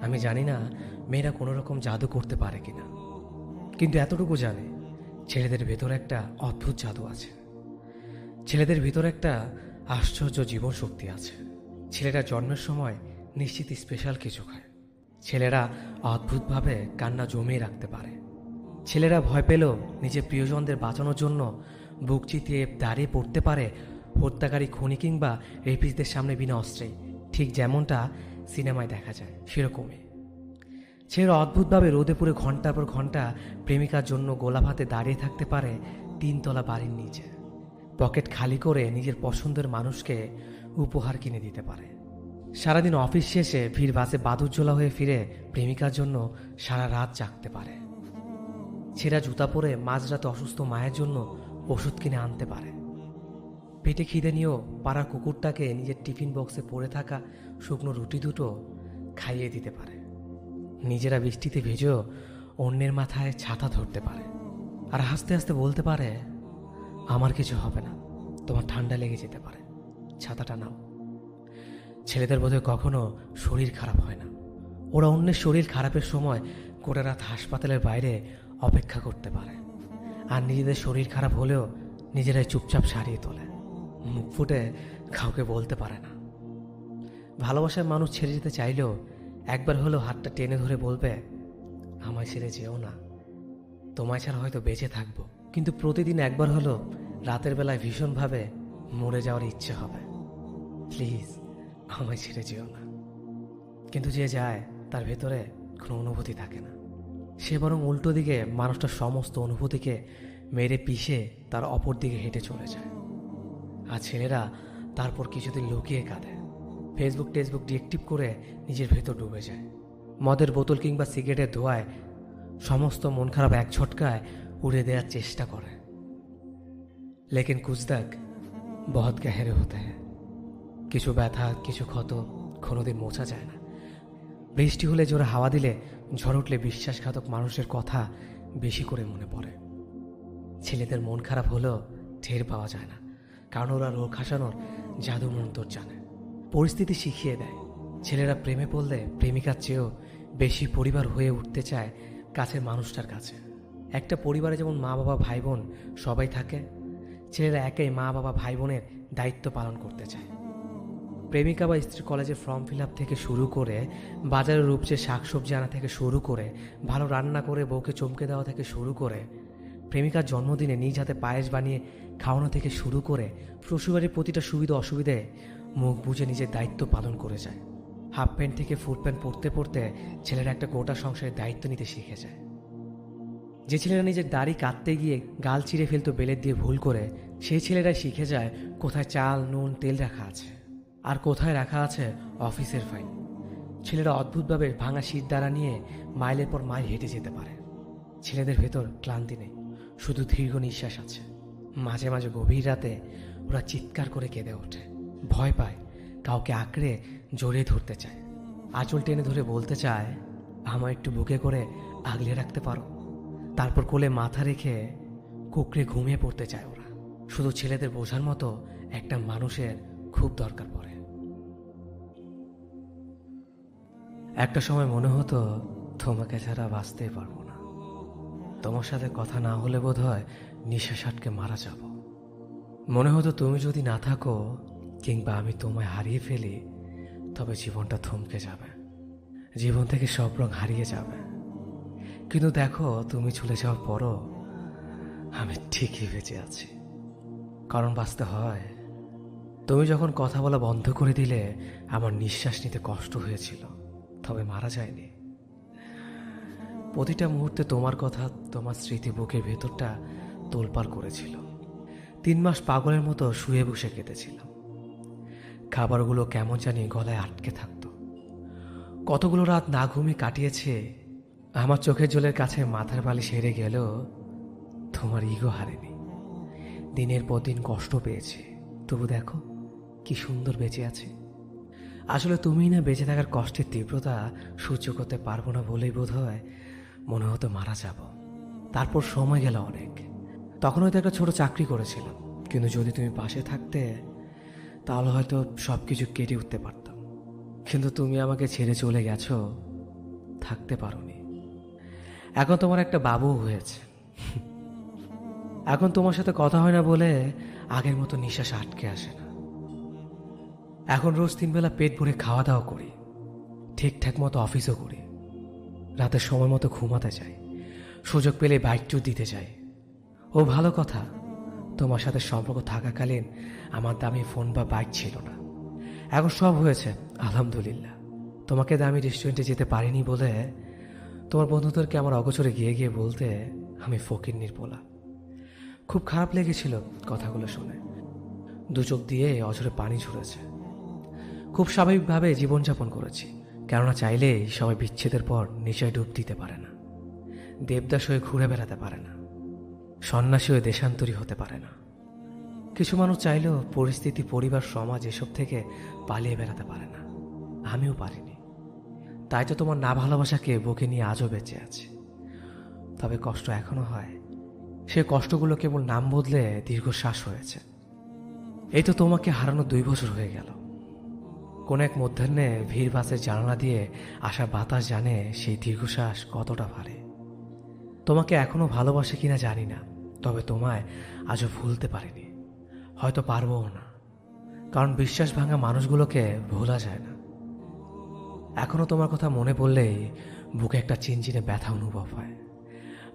আমি জানি না মেয়েরা কোনো রকম জাদু করতে পারে কিনা, কিন্তু এতটুকু জানে ছেলেদের ভেতর একটা অদ্ভুত জাদু আছে। ছেলেদের ভিতর একটা আশ্চর্য জীবন শক্তি আছে। ছেলেরা জন্মের সময় নিশ্চিত স্পেশাল কিছু খায়। ছেলেরা অদ্ভুতভাবে কান্না জমিয়ে রাখতে পারে। ছেলেরা ভয় পেলেও নিজের প্রিয়জনদের বাঁচানোর জন্য বুক চিতিয়ে দাঁড়িয়ে পড়তে পারে হত্যাকারী খুনি কিংবা রেপিসদের সামনে বিনা অস্ত্রেই, ঠিক যেমনটা সিনেমায় দেখা যায় সেরকমই। ছেলেরা অদ্ভুতভাবে রোদে পুড়ে ঘন্টার পর ঘন্টা প্রেমিকার জন্য গোলাপ হাতে দাঁড়িয়ে থাকতে পারে 3 তলা বাড়ির নিচে। পকেট খালি করে নিজের পছন্দের মানুষকে উপহার কিনে দিতে পারে। সারাদিন অফিস শেষে ভিড় বাসে বাদুরঝোলা হয়ে ফিরে প্রেমিকার জন্য সারা রাত জাগতে পারে। ছেঁড়া জুতা পরে মাঝরাতে অসুস্থ মায়ের জন্য ওষুধ কিনে আনতে পারে। পেটে খিদে নিয়েও পাড়ার কুকুরটাকে নিজের টিফিন বক্সে পড়ে থাকা শুকনো রুটি দুটো খাইয়ে দিতে পারে। নিজেরা বৃষ্টিতে ভিজেও অন্যের মাথায় ছাতা ধরতে পারে আর হাসতে হাসতে বলতে পারে, আমার কিছু হবে না, তোমার ঠান্ডা লেগে যেতে পারে, ছাতাটা নাও। ছেলেদের বোধহয় কখনো শরীর খারাপ হয় না। ওরা অন্যের শরীর খারাপের সময় গোটা রাত হাসপাতালের বাইরে অপেক্ষা করতে পারে, আর নিজেদের শরীর খারাপ হলেও নিজেরাই চুপচাপ সারিয়ে তোলে। মুখ ফুটে কাউকে বলতে পারে না। ভালোবাসার মানুষ ছেড়ে যেতে চাইলেও একবার হলেও হাতটা টেনে ধরে বলবে, আমায় ছেড়ে যেও না, তোমায় ছাড়া হয়তো বেঁচে থাকবো, কিন্তু প্রতিদিন একবার হলো রাতের বেলায় ভীষণভাবে মরে যাওয়ার ইচ্ছে হবে। প্লিজ আমায় ছেড়ে যেও না। কিন্তু যে যায় তার ভেতরে কোনো অনুভূতি থাকে না। সে বরং উল্টো দিকে মানুষটার সমস্ত অনুভূতিকে মেরে পিষে তার অপর দিকে হেঁটে চলে যায়। আর ছেলেরা তারপর কিছুদিন লুকিয়ে কাঁদে, ফেসবুক টেসবুক ডিএক্টিভ করে নিজের ভেতর ডুবে যায়। মদের বোতল কিংবা সিগারেটের ধোঁয়ায় সমস্ত মন খারাপ এক ঝটকায় উড়ে দেওয়ার চেষ্টা করে। লেকিন কুছ তক বহুত গহরে হতে হ্যায়। কিছু ব্যথা, কিছু ক্ষত কোনোদিন মোছা যায় না। বৃষ্টি হলে জোরে হাওয়া দিলে, ঝড় উঠলে বিশ্বাসঘাতক মানুষের কথা বেশি করে মনে পড়ে। ছেলেদের মন খারাপ হলেও টের পাওয়া যায় না, কারণ ওরা রোগ হাসানোর জাদু মন্তর জানে। পরিস্থিতি শিখিয়ে দেয়। ছেলেরা প্রেমে পড়লে প্রেমিকার চেয়েও বেশি পরিবার হয়ে উঠতে চায় কাছের মানুষটার কাছে। একটা পরিবারে যেমন মা বাবা ভাই বোন সবাই থাকে, ছেলেরা একাই মা বাবা ভাই বোনের দায়িত্ব পালন করতে চায়। প্রেমিকা বা স্ত্রী কলেজে ফর্ম ফিল আপ থেকে শুরু করে, বাজারে রূপচে শাকসবজি আনা থেকে শুরু করে, ভালো রান্না করে বউকে চমকে দেওয়া থেকে শুরু করে, প্রেমিকার জন্মদিনে নিজ হাতে পায়েস বানিয়ে খাওয়ানো থেকে শুরু করে, শ্বশুরবাড়ির প্রতিটা সুবিধা অসুবিধে মুখ বুঝে নিজের দায়িত্ব পালন করে যায়। হাফ প্যান্ট থেকে ফুল প্যান্ট পরতে পরতে ছেলেরা একটা গোটা সংসারের দায়িত্ব নিতে শিখে যায়। যে ছেলেরা নিজের দাড়ি কাটতে গিয়ে গাল চিরে ফেলতো বেলের দিয়ে ভুল করে, সেই ছেলেরাই শিখে যায় কোথায় চাল নুন তেল রাখা আছে আর কোথায় রাখা আছে অফিসের ফাইল। ছেলেরা অদ্ভুতভাবে ভাঙা শীত দ্বারা নিয়ে মাইলের পর মাইল হেঁটে যেতে পারে। ছেলেদের ভেতর ক্লান্তি নেই, শুধু দীর্ঘ নিঃশ্বাস আছে। মাঝে মাঝে গভীর রাতে ওরা চিৎকার করে কেঁদে ওঠে, ভয় পায়, কাউকে আঁকড়ে জড়িয়ে ধরতে চায়, আঁচল টেনে ধরে বলতে চায়, আমায় একটু বুকে করে আগলে রাখতে পারো। তারপর কোলে মাথা রেখে কুকড়ে ঘুমিয়ে পড়তে চায় ওরা। শুধু ছেলেদের বোঝার মতো একটা মানুষের খুব দরকার পড়ে। একটা সময় মনে হতো তোমাকে ছাড়া বাঁচতেই পারবো না, তোমার সাথে কথা না হলে বোধহয় নিঃশ্বাস আটকে মারা যাব। মনে হতো তুমি যদি না থাকো কিংবা আমি তোমায় হারিয়ে ফেলি, তবে জীবনটা থমকে যাবে, জীবন থেকে সব রং হারিয়ে যাবে। কিন্তু দেখো, তুমি চলে যাওয়ার পরও আমি ঠিকই বেঁচে আছি, কারণ বাঁচতে হয়। তুমি যখন কথা বলা বন্ধ করে দিলে আমার নিঃশ্বাস নিতে কষ্ট হয়েছিল, তবে মারা যায়নি। প্রতিটা মুহূর্তে তোমার কথা, তোমার স্মৃতি বুকের ভেতরটা তোলপাড় করেছিল। 3 মাস পাগলের মতো শুয়ে বসে কেটেছিলাম। খাবারগুলো কেমন জানি গলায় আটকে থাকতো। কতগুলো রাত না ঘুমিয়ে কাটিয়েছে। আমার চোখের জলের কাছে মাথার বালিশ হেরে গেলেও তোমার ইগো হারেনি। দিনের পর দিন কষ্ট পেয়েছি, তবু দেখো কি সুন্দর বেঁচে আছে। আসলে তুমিই না বেঁচে থাকার কষ্টের তীব্রতা সহ্য করতে পারবো না বলেই বোধ হয় মনে হতো মারা যাব। তারপর সময় গেল অনেক। তখন হয়তো একটা ছোট চাকরি করেছিলাম, কিন্তু যদি তুমি পাশে থাকতে তাহলে হয়তো সব কিছু কেটে উঠতে পারতাম। কিন্তু তুমি আমাকে ছেড়ে চলে গেছো, থাকতে পারোনি। এখন তোমার একটা বাবু হয়েছে। এখন তোমার সাথে কথা হয় না বলে আগের মতো নিঃশ্বাস আটকে আসে না। এখন রোজ 3 বেলা পেট ভরে খাওয়া দাওয়া করি, ঠিকঠাক মতো অফিসও করি, রাতে সময় মতো ঘুমাতে যাই, সুযোগ পেলে বাইক ট্যুর দিতে যাই। ও ভালো কথা, তোমার সাথে সম্পর্ক থাকাকালীন আমার দামি ফোন বা বাইক ছিল না। এখন সব হয়েছে, আলহামদুলিল্লাহ। তোমাকে দামি রেস্টুরেন্টে যেতে পারিনি বলে তোমার বন্ধুদেরকে আমার অগোচরে গিয়ে গিয়ে বলতে আমি ফকিন্নির পোলা। খুব খারাপ লেগেছিল কথাগুলো শুনে, দু চোখ দিয়ে অঝরে পানি ঝরেছে। খুব স্বাভাবিকভাবে জীবনযাপন করেছি, কেননা চাইলেই সবাই বিচ্ছেদের পর নিচয় ডুব দিতে পারে না, দেবদাস হয়ে ঘুরে বেড়াতে পারে না, সন্ন্যাসী হয়ে দেশান্তরী হতে পারে না। কিছু মানুষ চাইলেও পরিস্থিতি, পরিবার, সমাজ এসব থেকে পালিয়ে বেড়াতে পারে না। আমিও পারিনি। তাই তো তোমার না ভালোবাসাকে বুকে নিয়ে আজও বেঁচে আছে। তবে কষ্ট এখনো হয়, সে কষ্টগুলো কেবল নাম বদলে দীর্ঘশ্বাস হয়েছে। এই তো তোমাকে হারানো 2 বছর হয়ে গেল। কোন এক মধ্যাহ্নে ভিড় বাসের জানালা দিয়ে আসা বাতাস জানে সেই দীর্ঘশ্বাস কতটা ভারে। তোমাকে এখনো ভালোবাসে কিনা জানি না, তবে তোমায় আজও ভুলতে পারিনি, হয়তো পারবও না, কারণ বিশ্বাস ভাঙা মানুষগুলোকে ভোলা যায় না। এখনো তোমার কথা মনে পড়লেই বুকে একটা চিনচিনে ব্যথা অনুভব হয়,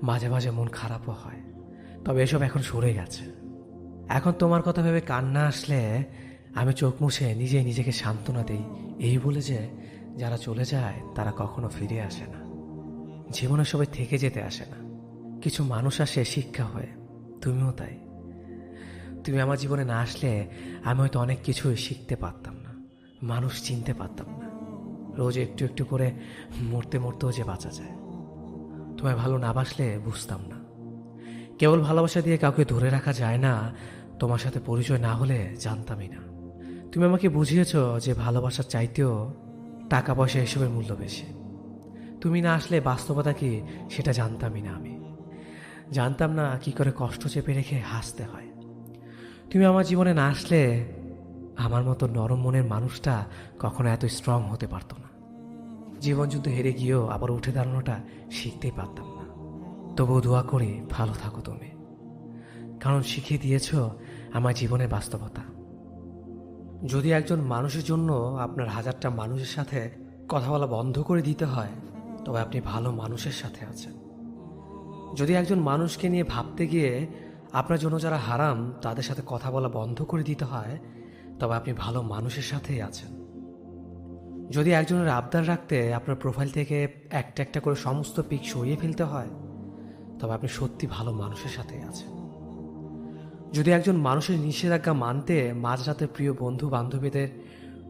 মাঝে মাঝে মন খারাপও হয়। তবে এসব এখন সরে গেছে। এখন তোমার কথা ভেবে কান্না আসলে আমি চোখ মুছে নিজেই নিজেকে সান্ত্বনা দিই, এই বলে যে যারা চলে যায় তারা কখনো ফিরে আসে না। জীবনে সবাই থেকে যেতে আসে না, কিছু মানুষ আসে শিক্ষা হয়ে। তুমিও তাই। তুমি আমার জীবনে না আসলে আমি হয়তো অনেক কিছুই শিখতে পারতাম না, মানুষ চিনতে পারতাম না। রোজ একটু একটু করে মরতে মরতেও যে বাঁচা যায়। তোমায় ভালো না বাসলে বুঝতাম না। কেবল ভালোবাসা দিয়ে কাউকে ধরে রাখা যায় না, তোমার সাথে পরিচয় না হলে জানতামই না। তুমি আমাকে বুঝিয়েছ যে ভালোবাসার চাইতেও টাকা পয়সা এসবের মূল্য বেশি। তুমি না আসলে বাস্তবতা কি সেটা জানতামই না। আমি জানতাম না কি করে কষ্ট চেপে রেখে হাসতে হয়। তুমি আমার জীবনে না আসলে আমার মতো নরম মনের মানুষটা কখনো এত স্ট্রং হতে পারতো না। জীবন যুদ্ধ হেরে গিয়েও আবার উঠে দাঁড়ানোটা শিখতেই পারতাম না। তবুও দোয়া করি ভালো থাকো তুমি, কারণ শিখিয়ে দিয়েছ আমার জীবনের বাস্তবতা। যদি একজন মানুষের জন্য আপনার 1000টা মানুষের সাথে কথা বলা বন্ধ করে দিতে হয়, তবে আপনি ভালো মানুষের সাথে আছেন। যদি একজন মানুষকে নিয়ে ভাবতে গিয়ে আপনার জন্য যারা হারাম তাদের সাথে কথা বলা বন্ধ করে দিতে হয়, তবে আপনি ভালো মানুষের সাথেই আছেন। যদি একজনের আবদার রাখতে আপনার প্রোফাইল থেকে একটা একটা করে সমস্ত পিক সরিয়ে ফেলতে হয়, তবে আপনি সত্যি ভালো মানুষের সাথেই আছেন। যদি একজন মানুষের নিষেধাজ্ঞা মানতে মাঝরাতে প্রিয় বন্ধু বান্ধবীদের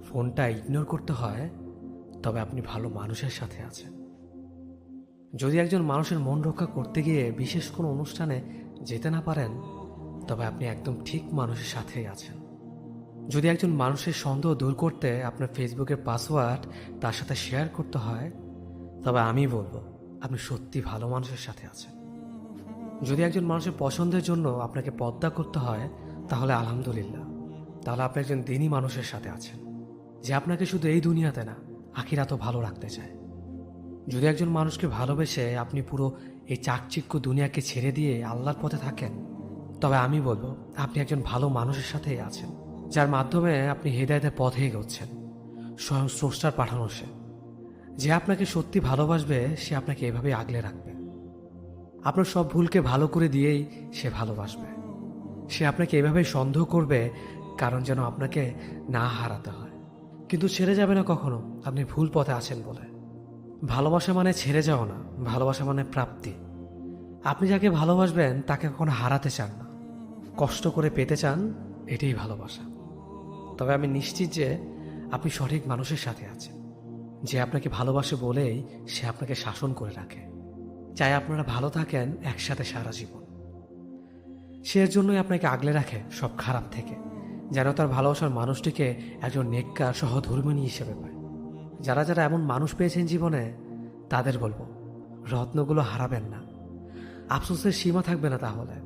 ফোনটা ইগনোর করতে হয়, তবে আপনি ভালো মানুষের সাথে আছেন। যদি একজন মানুষের মন রক্ষা করতে গিয়ে বিশেষ কোনো অনুষ্ঠানে যেতে না পারেন, তবে আপনি একদম ঠিক মানুষের সাথেই আছেন। যদি একজন মানুষের সন্দেহ দূর করতে আপনার ফেসবুকের পাসওয়ার্ড তার সাথে শেয়ার করতে হয়, তবে আমি বলবো আপনি সত্যি ভালো মানুষের সাথে আছেন। যদি একজন মানুষের পছন্দের জন্য আপনাকে পর্দা করতে হয়, তাহলে আলহামদুলিল্লাহ, তাহলে আপনি একজন দিনী মানুষের সাথে আছেন, যে আপনাকে শুধু এই দুনিয়াতে না আখিরাতও ভালো রাখতে চায়। যদি একজন মানুষকে ভালোবেসে আপনি পুরো এই চাকচিক্য দুনিয়াকে ছেড়ে দিয়ে আল্লাহর পথে থাকেন, তবে আমি বলবো আপনি একজন ভালো মানুষের সাথেই আছেন, যার মাধ্যমে আপনি হেদায়েতের পথে এগোচ্ছেন। স্বয়ং স্রষ্টার পাঠানো সে, যে আপনাকে সত্যি ভালোবাসবে, সে আপনাকে এভাবেই আগলে রাখবে। আপনার সব ভুলকে ভালো করে দিয়েই সে ভালোবাসবে। সে আপনাকে এভাবেই সন্দেহ করবে, কারণ যেন আপনাকে না হারাতে হয়, কিন্তু ছেড়ে যাবে না কখনো আপনি ভুল পথে আছেন বলে। ভালোবাসা মানে ছেড়ে যাওয়া না, ভালোবাসা মানে প্রাপ্তি। আপনি যাকে ভালোবাসবেন তাকে কখনো হারাতে চান না, কষ্ট করে পেতে চান, এটাই ভালোবাসা। তবে আমি নিশ্চিত যে আপনি সঠিক মানুষের সাথে আছেন, যে আপনাকে ভালোবাসে বলেই সে আপনাকে শাসন করে রাখে, চাই আপনারা ভালো থাকেন একসাথে সারা জীবন। সে এর জন্যই আপনাকে আগলে রাখে সব খারাপ থেকে, যেন তার ভালোবাসার মানুষটিকে একজন নেককার সহধর্মিণী হিসেবে পায়। যারা যারা এমন মানুষ পেয়েছেন জীবনে, তাদের বলবো রত্নগুলো হারাবেন না, আফসোসের সীমা থাকবে না, তাহলে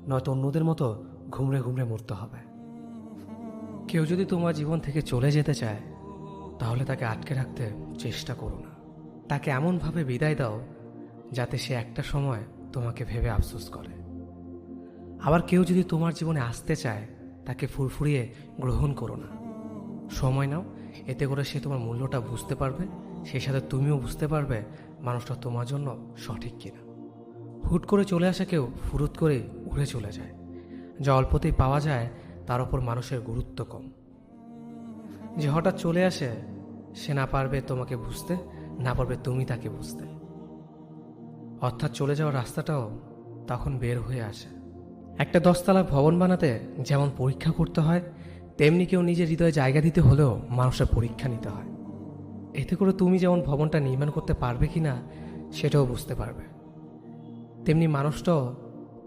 নয়তো অন্যদের মতো ঘুমড়ে ঘুমড়ে মরতে হবে। কেউ যদি তোমার জীবন থেকে চলে যেতে চায়, তাহলে তাকে আটকে রাখতে চেষ্টা করো না, তাকে এমনভাবে বিদায় দাও যাতে সে একটা সময় তোমাকে ভেবে আফসোস করে। আবার কেউ যদি তোমার জীবনে আসতে চায়, তাকে ফুরফুরিয়ে গ্রহণ করো না। সময় নাও, এতে করে সে তোমার মূল্যটা বুঝতে পারবে, সেই সাথে তুমিও বুঝতে পারবে মানুষটা তোমার জন্য সঠিক কিনা। হুট করে চলে আসা কেউ ফুরুত করে উড়ে চলে যায়। যা অল্পতেই পাওয়া যায় তার ওপর মানুষের গুরুত্ব কম। যে হঠাৎ চলে আসে সে না পারবে তোমাকে বুঝতে, না পারবে তুমি তাকে বুঝতে। অর্থাৎ চলে যাওয়ার রাস্তাটাও তখন বের হয়ে আসে। একটা 10তলা ভবন বানাতে যেমন পরীক্ষা করতে হয়, তেমনি কেউ নিজের হৃদয়ে জায়গা দিতে হলেও মানুষের পরীক্ষা নিতে হয়। এতে করে তুমি যেমন ভবনটা নির্মাণ করতে পারবে কিনা সেটাও বুঝতে পারবে, তেমনি মানুষটাও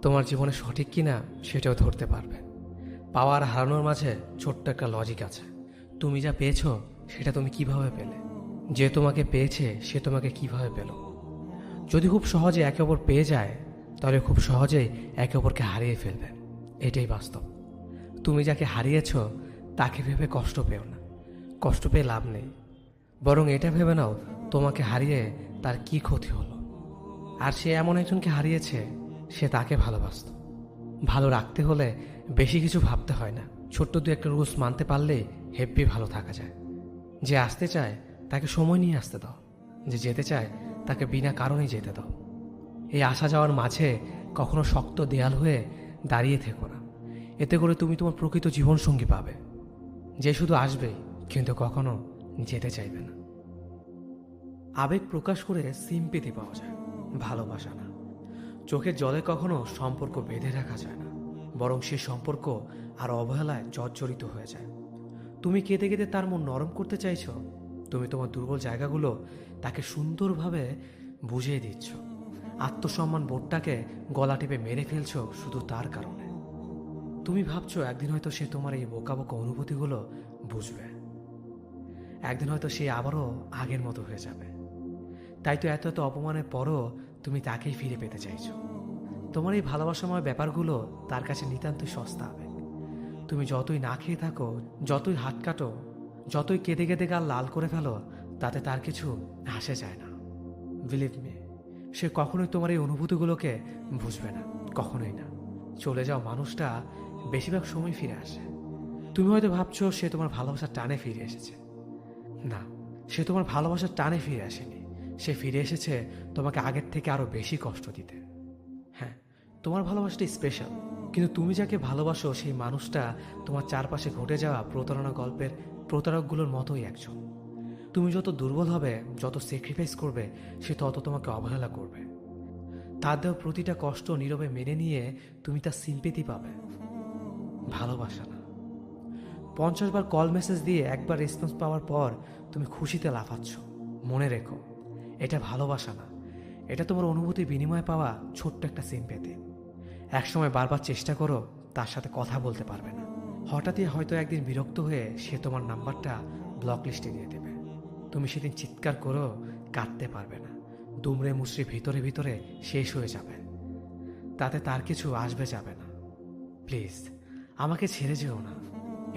তোমার জীবনে সঠিক কিনা সেটাও ধরতে পারবে। পাওয়ার হারানোর মাঝে ছোট্ট একটা লজিক আছে। তুমি যা পেয়েছো সেটা তুমি কিভাবে পেলে, যে তোমাকে পেয়েছে সে তোমাকে কিভাবে পেল। যদি খুব সহজে একে অপর পেয়ে যায়, তাহলে খুব সহজেই একে অপরকে হারিয়ে ফেলবে। এটাই বাস্তব। তুমি যাকে হারিয়েছ তাকে ভেবে কষ্ট পেও না, কষ্ট পেয়ে লাভ নেই। বরং এটা ভেবে নাও তোমাকে হারিয়ে তার কি ক্ষতি হলো। আর সে এমন একজনকে হারিয়েছে, সে তাকে ভালোবাসত। ভালো রাখতে হলে বেশি কিছু ভাবতে হয় না, ছোট্ট দু একটা রুলস মানতে পারলেই হেব্বি ভালো থাকা যায়। যে আসতে চায় তাকে সময় নিয়ে আসতে দাও, যে যেতে চায় তাকে বিনা কারণেই যেতে দাও। এই আসা যাওয়ার মাঝে কখনো শক্ত দেয়াল হয়ে দাঁড়িয়ে থেকো না। এতে করে তুমি তোমার প্রকৃত জীবনসঙ্গী পাবে, যে শুধু আসবেই কিন্তু কখনো যেতে চাইবে না। আবেগ প্রকাশ করে সিম্পেথি পাওয়া যায়, ভালোবাসা না। চোখের জলে কখনো সম্পর্ক বেঁধে রাখা যায় না, বরং সে সম্পর্ক আর অবহেলায় জর্জরিত হয়ে যায়। তুমি কেঁদে কেঁদে তার মন নরম করতে চাইছ, তুমি তোমার দুর্বল জায়গাগুলো তাকে সুন্দরভাবে বুঝিয়ে দিচ্ছ। আত্মসম্মান বোধটাকে গলা টিপে মেরে ফেলছো শুধু তার কারণে। তুমি ভাবছো একদিন হয়তো সে তোমার এই বোকা বোকা অনুভূতিগুলো বুঝবে, একদিন হয়তো সে আবারও আগের মতো হয়ে যাবে। তাই তো এত এত অপমানের পরও তুমি তাকেই ফিরে পেতে চাইছো। তোমার এই ভালোবাসাময় ব্যাপারগুলো তার কাছে নিতান্তই সস্তা হবে। তুমি যতই না খেয়ে থাকো, যতই হাত কাটো, যতই কেঁদে কেঁদে গাল লাল করে ফেলো, তাতে তার কিছু আসে যায় না। বিলিভ মি, সে কখনোই তোমার এই অনুভূতিগুলোকে বুঝবে না, কখনোই না। চলে যাও মানুষটা বেশিরভাগ সময় ফিরে আসে। তুমি হয়তো ভাবছো সে তোমার ভালোবাসার টানে ফিরে এসেছে। না, সে তোমার ভালোবাসার টানে ফিরে আসেনি। সে ফিরে এসেছে তোমাকে আগের থেকে আরো বেশি কষ্ট দিতে। হ্যাঁ, তোমার ভালোবাসাটা স্পেশাল, কিন্তু তুমি যাকে ভালোবাসো সেই মানুষটা তোমার চারপাশে ঘটে যাওয়া প্রতারণা গল্পের প্রতারকগুলোর মতোই একজন। তুমি যত দুর্বল হবে, যত স্যাক্রিফাইস করবে, সে তত তোমাকে অবহেলা করবে। তার দেওয়া প্রতিটা কষ্ট নীরবে মেনে নিয়ে তুমি তার সিম্পেথি পাবে, ভালোবাসা না। 50 বার কল মেসেজ দিয়ে একবার রেসপন্স পাওয়ার পর তুমি খুশিতে লাফাচ্ছ। মনে রেখো, এটা ভালোবাসা না, এটা তোমার অনুভূতির বিনিময়ে পাওয়া ছোট্ট একটা সিম্পেথি। একসময় বারবার চেষ্টা করো, তার সাথে কথা বলতে পারবে না। হঠাৎই হয়তো একদিন বিরক্ত হয়ে সে তোমার নাম্বারটা ব্লক লিস্টে দিয়ে দেবে। তুমি সেদিন চিৎকার করো, কাটতে পারবে না। দুমড়ে মুচড়ে ভিতরে ভিতরে শেষ হয়ে যাবে। তাতে তার কিছু আসবে যাবে না। প্লিজ আমাকে ছেড়ে যেও না।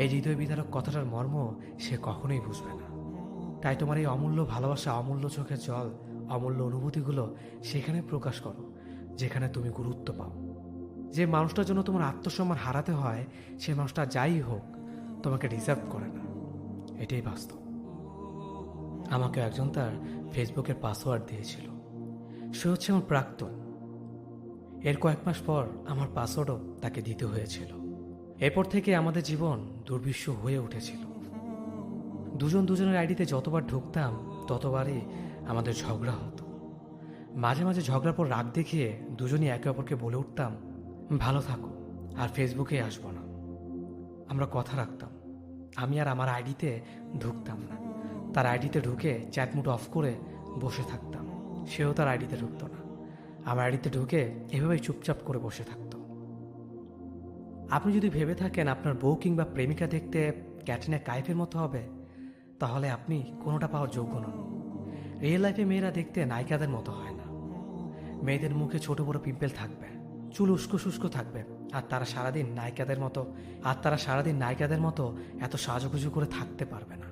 এই হৃদয় বিদারক কথাটার মর্ম সে কখনোই বুঝবে না। তাই তোমার এই অমূল্য ভালোবাসা, অমূল্য চোখের জল, অমূল্য অনুভূতিগুলো সেখানে প্রকাশ করো যেখানে তুমি গুরুত্ব পাও। যে মানুষটার জন্য তোমার আত্মসম্মান হারাতে হয়, সে মানুষটা যাই হোক তোমাকে ডিজার্ভ করে না। এটাই বাস্তব। আমাকে একজন তার ফেসবুকের পাসওয়ার্ড দিয়েছিল। সে হচ্ছে আমার প্রাক্তন। এর কয়েক মাস পর আমার পাসওয়ার্ডও তাকে দিতে হয়েছিল। এরপর থেকে আমাদের জীবন দুর্বিষহ হয়ে উঠেছিল। দুজন দুজনের আইডিতে যতবার ঢুকতাম ততবারই আমাদের ঝগড়া হতো। মাঝে মাঝে ঝগড়ার পর রাগ দেখিয়ে দুজনই একে অপরকে বলে উঠতাম, ভালো থাকো, আর ফেসবুকে আসবো না। আমরা কথা রাখতাম। আমি আর আমার আইডিতে ঢুকতাম না। তার আইডিতে ঢুকে চ্যাট মুড অফ করে বসে থাকতাম। সেও তার আইডিতে ঢুকতো না। আমার আইডিতে ঢুকে এভাবেই চুপচাপ করে বসে থাকতো। আপনি যদি ভেবে থাকেন আপনার বউ কিংবা প্রেমিকা দেখতে ক্যাটরিনা কাইফের মতো হবে, তাহলে আপনি কোনোটা পাওয়ার যোগ্য নন। রিয়েল লাইফে মেয়েরা দেখতে নায়িকাদের মতো হয় না। মেয়েদের মুখে ছোট বড় পিম্পল থাকবে, চুল উস্কো শুষ্কো থাকবে, আর তারা সারাদিন নায়িকাদের মতো এত সাজুগুজু করে থাকতে পারবে না।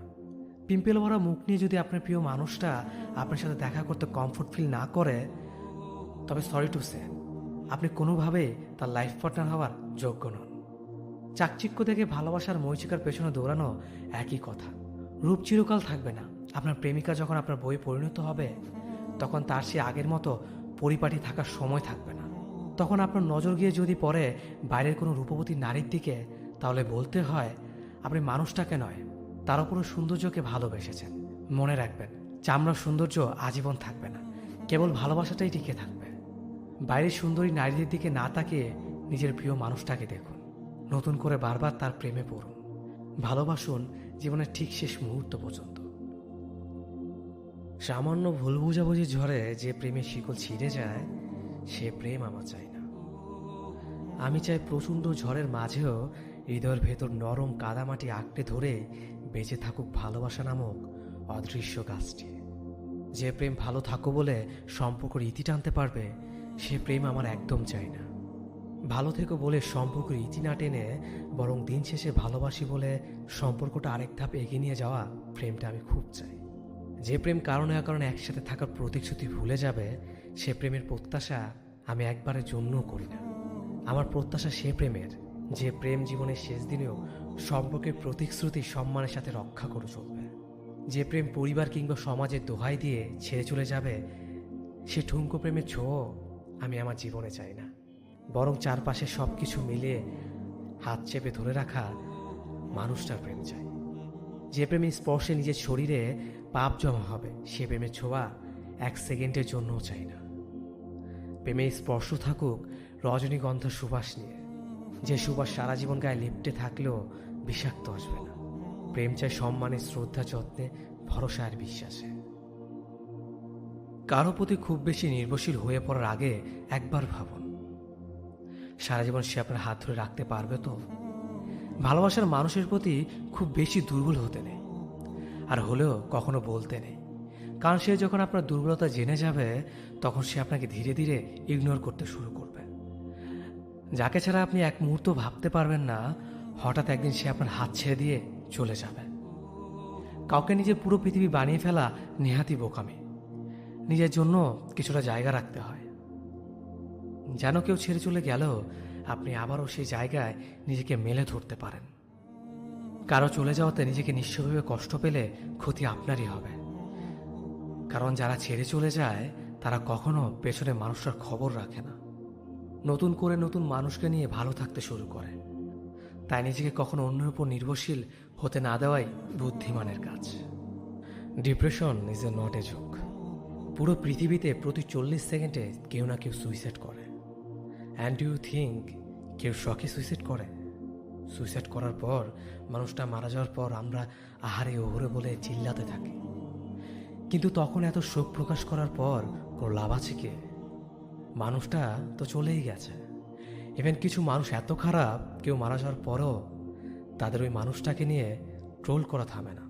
পিম্পল ভরা মুখ নিয়ে যদি আপনার প্রিয় মানুষটা আপনার সাথে দেখা করতে কমফোর্ট ফিল না করে, তবে সরি টু সে, আপনি কোনোভাবেই তার লাইফ পার্টনার হওয়ার যোগ্য নন। চাকচিক্য দেখে ভালোবাসার মরিচিকার পেছনে দৌড়ানো একই কথা। রূপ চিরকাল থাকবে না। আপনার প্রেমিকা যখন আপনার বই পরিণত হবে, তখন তার সে আগের মতো পরিপাটি থাকার সময় থাকবে না। তখন আপনার নজর গিয়ে যদি পড়ে বাইরের কোনো রূপবতী নারীর দিকে, তাহলে বলতে হয় আপনি মানুষটাকে নয়, তার উপরও সৌন্দর্যকে ভালোবেসেছেন। মনে রাখবেন, চামড়ার সৌন্দর্য আজীবন থাকবে না, কেবল ভালোবাসাটাই টিকে থাকবে। বাইরের সুন্দরী নারীদের দিকে না তাকিয়ে নিজের প্রিয় মানুষটাকে দেখুন, নতুন করে বারবার তার প্রেমে পড়ুন, ভালোবাসুন জীবনের ঠিক শেষ মুহূর্ত পর্যন্ত। সামান্য ভুল বুঝাবুঝি ঝড়ে যে প্রেমের শিকল ছিঁড়ে যায়, সে প্রেম আমার চাই না। আমি চাই প্রচণ্ড ঝড়ের মাঝেও হৃদয়ের ভেতর নরম কাদামাটি আঁকড়ে ধরে বেঁচে থাকুক ভালোবাসা নামক অদৃশ্য গাছটি। যে প্রেম ভালো থাকো বলে সম্পর্কের ইতি টানতে পারবে, সে প্রেম আমার একদম চাই না। ভালো থেকো বলে সম্পর্কের ইতি না টেনে বরং দিন শেষে ভালোবাসি বলে সম্পর্কটা আরেক ধাপ এগিয়ে নিয়ে যাওয়া প্রেমটা আমি খুব চাই। যে প্রেম কারণে অকারণে একসাথে থাকার প্রতিশ্রুতি ভুলে যাবে, সে প্রেমের প্রত্যাশা আমি একবারের জন্যও করি না। আমার প্রত্যাশা সে প্রেমের, যে প্রেম জীবনের শেষ দিনেও সম্পর্কের প্রতিশ্রুতি সম্মানের সাথে রক্ষা করে চলবে। যে প্রেম পরিবার কিংবা সমাজের দোহাই দিয়ে ছেড়ে চলে যাবে, সে ঠুনকো প্রেমের ছোঁয়া আমি আমার জীবনে চাই না। বরং চারপাশে সব কিছু মিলিয়ে হাত চেপে ধরে রাখা মানুষটার প্রেম চাই। যে প্রেমের স্পর্শে নিজের শরীরে পাপ জমা হবে, সে প্রেমের ছোঁয়া 1 সেকেন্ডের জন্যও চাই না। প্রেমের স্পর্শ থাকুক রজনীগন্ধা সুবাস নিয়ে, যে সুবাস সারা জীবন গায়ে লিপ্টে থাকলেও বিষাক্ত আসবে না। প্রেম চাই সম্মানে, শ্রদ্ধা, যত্নে, ভরসা আর বিশ্বাসে। কারো প্রতি খুব বেশি নির্ভরশীল হয়ে পড়ার আগে একবার ভাবুন, সারা জীবন সে আপনার হাত ধরে রাখতে পারবে তো? ভালোবাসার মানুষের প্রতি খুব বেশি দুর্বল হতে নেই, আর হলেও কখনো বলতে নেই। কারণ সে যখন আপনার দুর্বলতা জেনে যাবে, তখন সে আপনাকে ধীরে ধীরে ইগনোর করতে শুরু করবে। যাকে ছাড়া আপনি এক মুহূর্ত ভাবতে পারবেন না, হঠাৎ একদিন সে আপনার হাত ছেড়ে দিয়ে চলে যাবে। কাউকে নিজের পুরো পৃথিবী বানিয়ে ফেলা নেহাতি বোকামি। নিজের জন্য কিছুটা জায়গা রাখতে হয়, যেন কেউ ছেড়ে চলে গেলেও আপনি আবারও সেই জায়গায় নিজেকে মেলে ধরতে পারেন। কারো চলে যাওয়াতে নিজেকে নিঃস্বভাবে কষ্ট পেলে ক্ষতি আপনারই হবে। কারণ যারা ছেড়ে চলে যায়, তারা কখনো পেছনে মানুষটার খবর রাখে না, নতুন করে নতুন মানুষকে নিয়ে ভালো থাকতে শুরু করে। তাই নিজেকে কখনো অন্যের উপর নির্ভরশীল হতে না দেওয়াই বুদ্ধিমানের কাজ। Depression is a not a joke. পুরো পৃথিবীতে প্রতি 40 সেকেন্ডে কেউ না কেউ সুইসাইড করে। অ্যান্ড ইউ থিঙ্ক কেউ শখে সুইসাইড করে? সুইসাইড করার পর, মানুষটা মারা যাওয়ার পর আমরা আহারে ওহরে বলে চিল্লাতে থাকি। কিন্তু তখন এত শোক প্রকাশ করার পর কোনো লাভ আছে কি? মানুষটা তো চলেই গেছে। ইভেন কিছু মানুষ এত খারাপ, কেউ মারা যাওয়ার পরও তাদের ওই মানুষটাকে নিয়ে ট্রোল করা থামে না,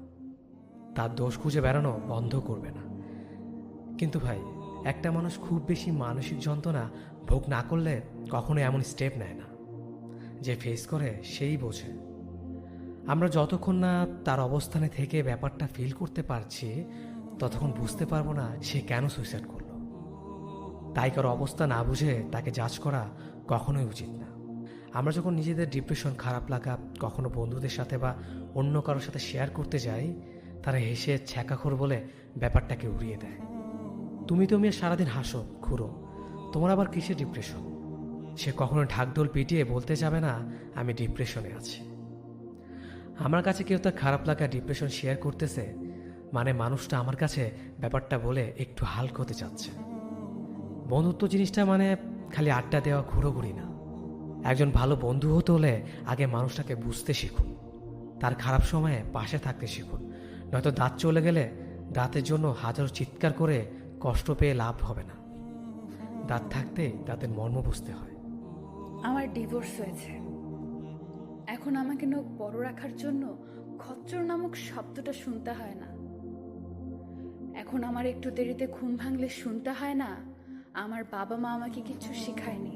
তার দোষ খুঁজে বেড়ানো বন্ধ করবে না। কিন্তু ভাই, একটা মানুষ খুব বেশি মানসিক যন্ত্রণা ভোগ না করলে কখনো এমন স্টেপ নেয় না। যে ফেস করে সেই বোঝে। আমরা যতক্ষণ না তার অবস্থানে থেকে ব্যাপারটা ফিল করতে পারছি, ততক্ষণ বুঝতে পারবো না সে কেন সুইসাইড করলো। তাই কারো অবস্থা না বুঝে তাকে জাজ করা কখনোই উচিত না। আমরা যখন নিজেদের ডিপ্রেশন, খারাপ লাগা কখনো বন্ধুদের সাথে বা অন্য কারোর সাথে শেয়ার করতে যাই, তারা হেসে ছ্যাঁকাখোর বলে ব্যাপারটাকে উড়িয়ে দেয়। তুমি তো মেয়ে সারাদিন হাসো খুঁড়ো, তোমার আবার কিসের ডিপ্রেশন? সে কখনো ঢাকঢোল পিটিয়ে বলতে যাবে না আমি ডিপ্রেশনে আছি। আমার কাছে কেউ তার খারাপ লাগা, ডিপ্রেশন শেয়ার করতেছে, মানে মানুষটা আমার কাছে ব্যাপারটা বলে একটু হালকা হতে চাচ্ছে। বন্ধুত্ব জিনিসটা মানে খালি আড্ডা দেওয়া, ঘুরোঘুরি না। একজন ভালো বন্ধু হতে হলে আগে মানুষটাকে বুঝতে শিখুন, তার খারাপ সময়ে পাশে থাকতে শিখুন। নয়তো দাঁত চলে গেলে দাঁতের জন্য হাজারো চিৎকার করে কষ্ট পেয়ে লাভ হবে না। দাঁত থাকতে দাঁতের মর্ম বুঝতে হয়। আমার ডিভোর্স হয়েছে। এখন আমাকে নখ বড় রাখার জন্য খচ্চর নামক শব্দটা শুনতে হয় না। এখন আমার একটু দেরিতে ঘুম ভাঙলে শুনতে হয় না আমার বাবা মা আমাকে কিছু শেখায়নি।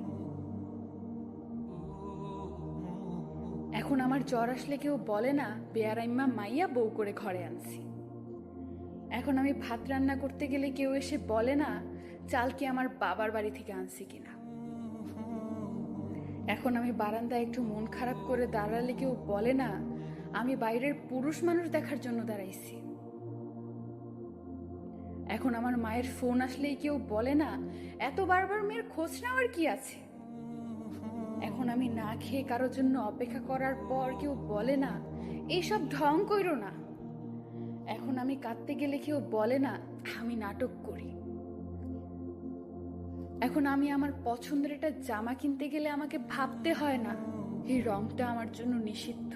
এখন আমার জ্বর আসলে কেউ বলে না বেয়ারাইম্মা মাইয়া বউ করে ঘরে আনছি। এখন আমি ভাত রান্না করতে গেলে কেউ এসে বলে না চাল কি আমার বাবার বাড়ি থেকে আনছি কিনা। এখন আমি বারান্দায় একটু মন খারাপ করে দাঁড়ালে কেউ বলে না আমি বাইরের পুরুষ মানুষ দেখার জন্য দাঁড়াইছি। এখন আমার মায়ের ফোন আসলেই কেউ বলে না এত বারবার মেয়ের খোঁজ নেওয়ার কি আছে। এখন আমি না খেয়ে কারোর জন্য অপেক্ষা করার পর কেউ বলে না এইসব ঢং কইরো না। এখন আমি কাঁদতে গেলে কেউ বলে না আমি নাটক করি। এখন আমি আমার পছন্দের একটা জামা কিনতে গেলে আমাকে ভাবতে হয় না এই রংটা আমার জন্য নিষিদ্ধ।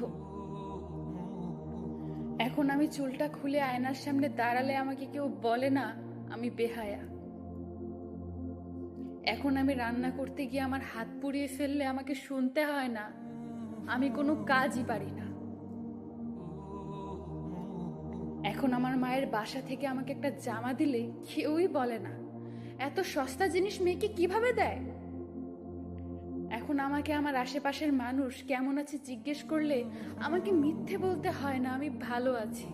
এখন আমি চুলটা খুলে আয়নার সামনে দাঁড়ালে আমাকে কেউ বলে না আমি বেহায়া। এখন আমি রান্না করতে গিয়ে আমার হাত পুড়িয়ে ফেললে আমাকে শুনতে হয় না আমি কোনো কাজই পারি না। এখন আমার মায়ের বাসা থেকে আমাকে একটা জামা দিলে কেউই বলে না এত সস্তা জিনিস মেয়েকে কিভাবে দেয়। এখন আমাকে আমার আশেপাশের মানুষ কেমন আছে জিজ্ঞেস করলে আমাকে মিথ্যে বলতে হয় না আমি ভালো আছি।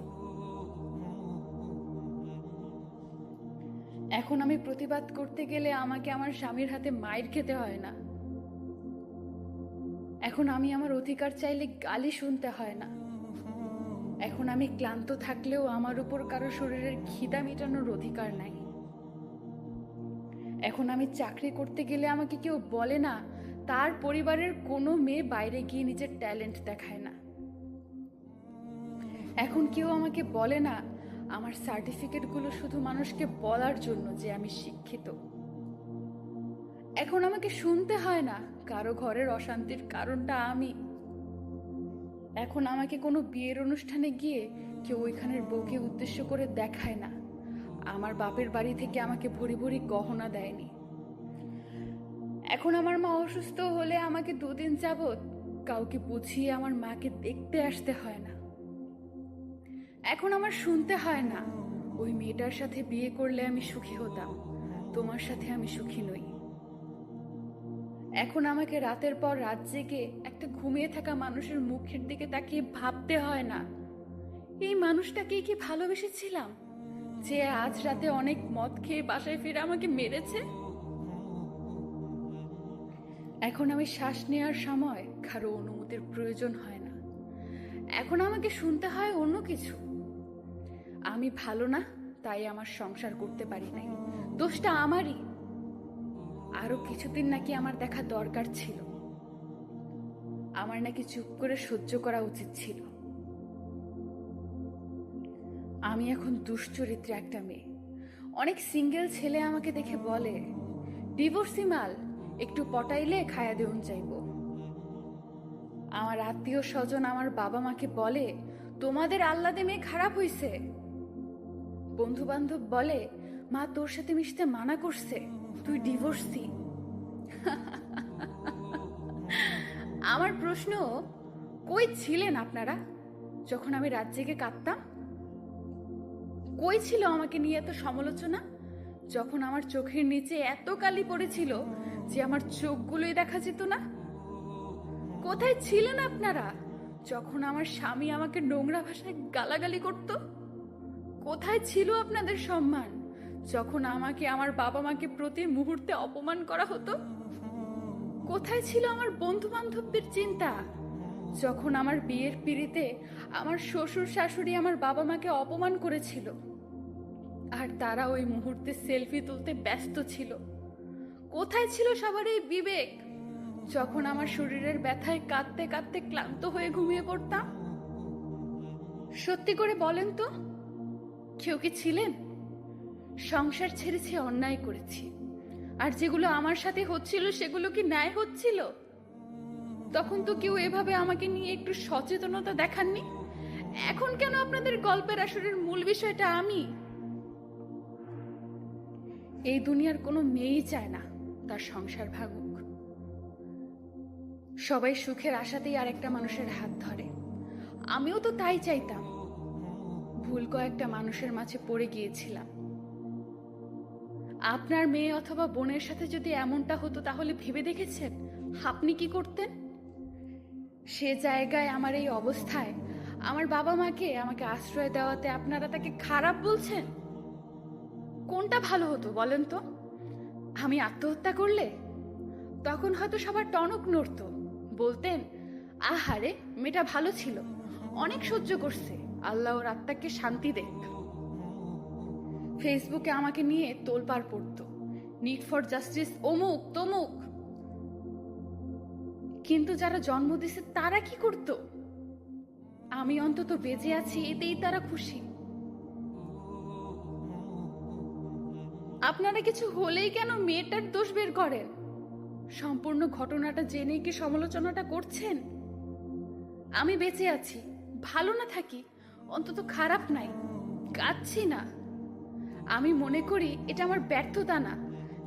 এখন আমি প্রতিবাদ করতে গেলে আমাকে আমার স্বামীর হাতে মাইর খেতে হয় না। এখন আমি আমার অধিকার চাইলে গালি শুনতে হয় না। এখন আমি ক্লান্ত থাকলেও আমার উপর কারো শরীরের খিদা মেটানোর অধিকার নাই। এখন আমি চাকরি করতে গেলে আমাকে কেউ বলে না তার পরিবারের কোনো মেয়ে বাইরে গিয়ে নিজের ট্যালেন্ট দেখায় না। এখন কেউ আমাকে বলে না আমার সার্টিফিকেটগুলো শুধু মানুষকে বলার জন্য যে আমি শিক্ষিত। এখন আমাকে শুনতে হয় না কারো ঘরের অশান্তির কারণটা আমি। এখন আমাকে কোনো বিয়ের অনুষ্ঠানে গিয়ে কেউ ওইখানের বউকে উদ্দেশ্য করে দেখায় না আমার বাপের বাড়ি থেকে আমাকে ভরি ভরি গহনা দেয়নি। এখন আমার মা অসুস্থ হলে আমাকে 2 দিন যাবত কাউকে বুঝিয়ে আমার মাকে দেখতে আসতে হয় না। এখন আমার শুনতে হয় না ওই মেয়েটার সাথে বিয়ে করলে আমি সুখী হতাম, তোমার সাথে আমি সুখী নই। এখন আমাকে রাতের পর রাত জেগে একটা ঘুমিয়ে থাকা মানুষের মুখের দিকে তাকিয়ে ভাবতে হয় না এই মানুষটাকে কি ভালোবেসেছিলাম যে আজ রাতে অনেক মদ খেয়ে বাসায় ফিরে আমাকে মেরেছে। এখন আমি শ্বাস নেওয়ার সময় কারো অনুমতির প্রয়োজন হয় না। এখন আমাকে শুনতে হয় অন্য কিছু। আমি ভালো না তাই আমার সংসার করতে পারি নাই, দোষটা আমারই। আরো কিছুদিন নাকি আমার দেখা দরকার ছিল, আমার নাকি চুপ করে সহ্য করা উচিত ছিল। আমি এখন দুশ্চরিত্রে একটা মেয়ে। অনেক সিঙ্গেল ছেলে আমাকে দেখে বলে ডিভোর্সি মাল, একটু পটাইলে খায়া দেউন চাইব। আমার আত্মীয় স্বজন আমার বাবা মাকে বলে তোমাদের আল্লাদে মেয়ে খারাপ হইছে। বন্ধু বান্ধব বলে মা তোর সাথে মিশতে মানা করছে, তুই ডিভোর্সি। আমার প্রশ্ন কই ছিলেন আপনারা যখন আমি রাত জেগে কাঁদতাম? কই ছিল আমাকে নিয়ে এত সমালোচনা যখন আমার চোখের নিচে এত কালি পড়েছিল যে আমার চোখগুলোই দেখা যেত না? কোথায় ছিলেন আপনারা যখন আমার স্বামী আমাকে নোংরা ভাষায় গালাগালি করত? কোথায় ছিল আপনাদের সম্মান যখন আমাকে আমার বাবা মাকে প্রতি মুহূর্তে অপমান করা হতো? কোথায় ছিল আমার বন্ধু বান্ধবদের চিন্তা যখন আমার বিয়ের পিড়িতে আমার শ্বশুর শাশুড়ি আমার বাবা মাকে অপমান করেছিল আর তারা ওই মুহূর্তে সেলফি তুলতে ব্যস্ত ছিল? কোথায় ছিল সবার এই বিবেক যখন আমার শরীরের ব্যথায় কাঁদতে কাঁদতে ক্লান্ত হয়ে ঘুমিয়ে পড়তাম? সত্যি করে বলেন তো, কেউ কি ছিলেন? সংসার ছেড়েছি, অন্যায় করেছি, আর যেগুলো আমার সাথে হচ্ছিল সেগুলো কি ন্যায় হচ্ছিল? তখন তো কেউ এভাবে আমাকে নিয়ে একটু সচেতনতা দেখাননি। এখন কেন আপনাদের গল্পের আসরের মূল বিষয়টা আমি? এই দুনিয়ার কোনো মেয়েই চায় না তার সংসার ভাগুক। সবাই সুখের আশাতেই আরেকটা মানুষের হাত ধরে, আমিও তো তাই চাইতাম। ভুল কয়েকটা মানুষের মাঝে পড়ে গিয়েছিলাম। আপনার মেয়ে অথবা বোনের সাথে যদি এমনটা হতো তাহলে ভেবে দেখেছেন আপনি কি করতেন? সে জায়গায় আমার এই অবস্থায় আমার বাবা মাকে আমাকে আশ্রয় দেওয়াতে আপনারা তাকে খারাপ বলছেন? কোনটা ভালো হতো বলেন তো? আমি আত্মহত্যা করলে তখন হয়তো সবার টনক নড়তো, বলতেন আহারে মেয়েটা ভালো ছিল, অনেক সহ্য করছে, আল্লাহ ওর আত্মাকে শান্তি দেখ। ফেসবুকে আমাকে নিয়ে তোলপাড় পড়তো, নিড ফর জাস্টিস, অমুক তমুক। কিন্তু যারা জন্ম দিছে তারা কি করতো? আমি অন্তত বেঁচে আছি এতেই তারা খুশি। আপনারা কিছু হলেই কেন মেয়েটার দোষ বের করেন? সম্পূর্ণ ঘটনাটা জেনে কি সমালোচনাটা করছেন? আমি বেঁচে আছি, ভালো না থাকি, অন্তত খারাপ নাই, কাঁদছি না। আমি মনে করি এটা আমার ব্যর্থতা না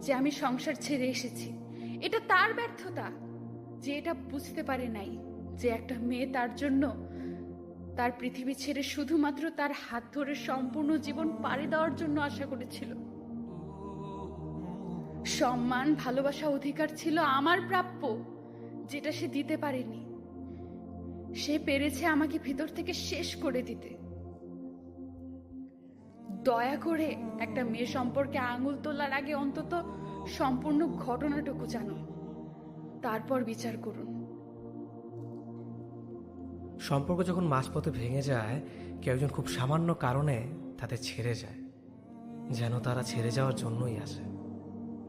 যে আমি সংসার ছেড়ে এসেছি, এটা তার ব্যর্থতা যে এটা বুঝতে পারে নাই যে একটা মেয়ে তার জন্য তার পৃথিবী ছেড়ে শুধুমাত্র তার হাত ধরে সম্পূর্ণ জীবন পাড়ি দেওয়ার জন্য আশা করেছিল। সম্মান, ভালোবাসা, অধিকার ছিল আমার প্রাপ্য, যেটা সে দিতে পারেনি। সে পেরেছে আমাকে ভিতর থেকে শেষ করে দিতে। দয়া করে একটা মেয়ে সম্পর্কে আঙুল তোলার আগে অন্তত সম্পূর্ণ ঘটনাটুকু জানুন, তারপর বিচার করুন। সম্পর্ক যখন মাঝপথে ভেঙে যায়, কেউ একজন খুব সামান্য কারণে তাদের ছেড়ে যায়, যেন তারা ছেড়ে যাওয়ার জন্যই আসে।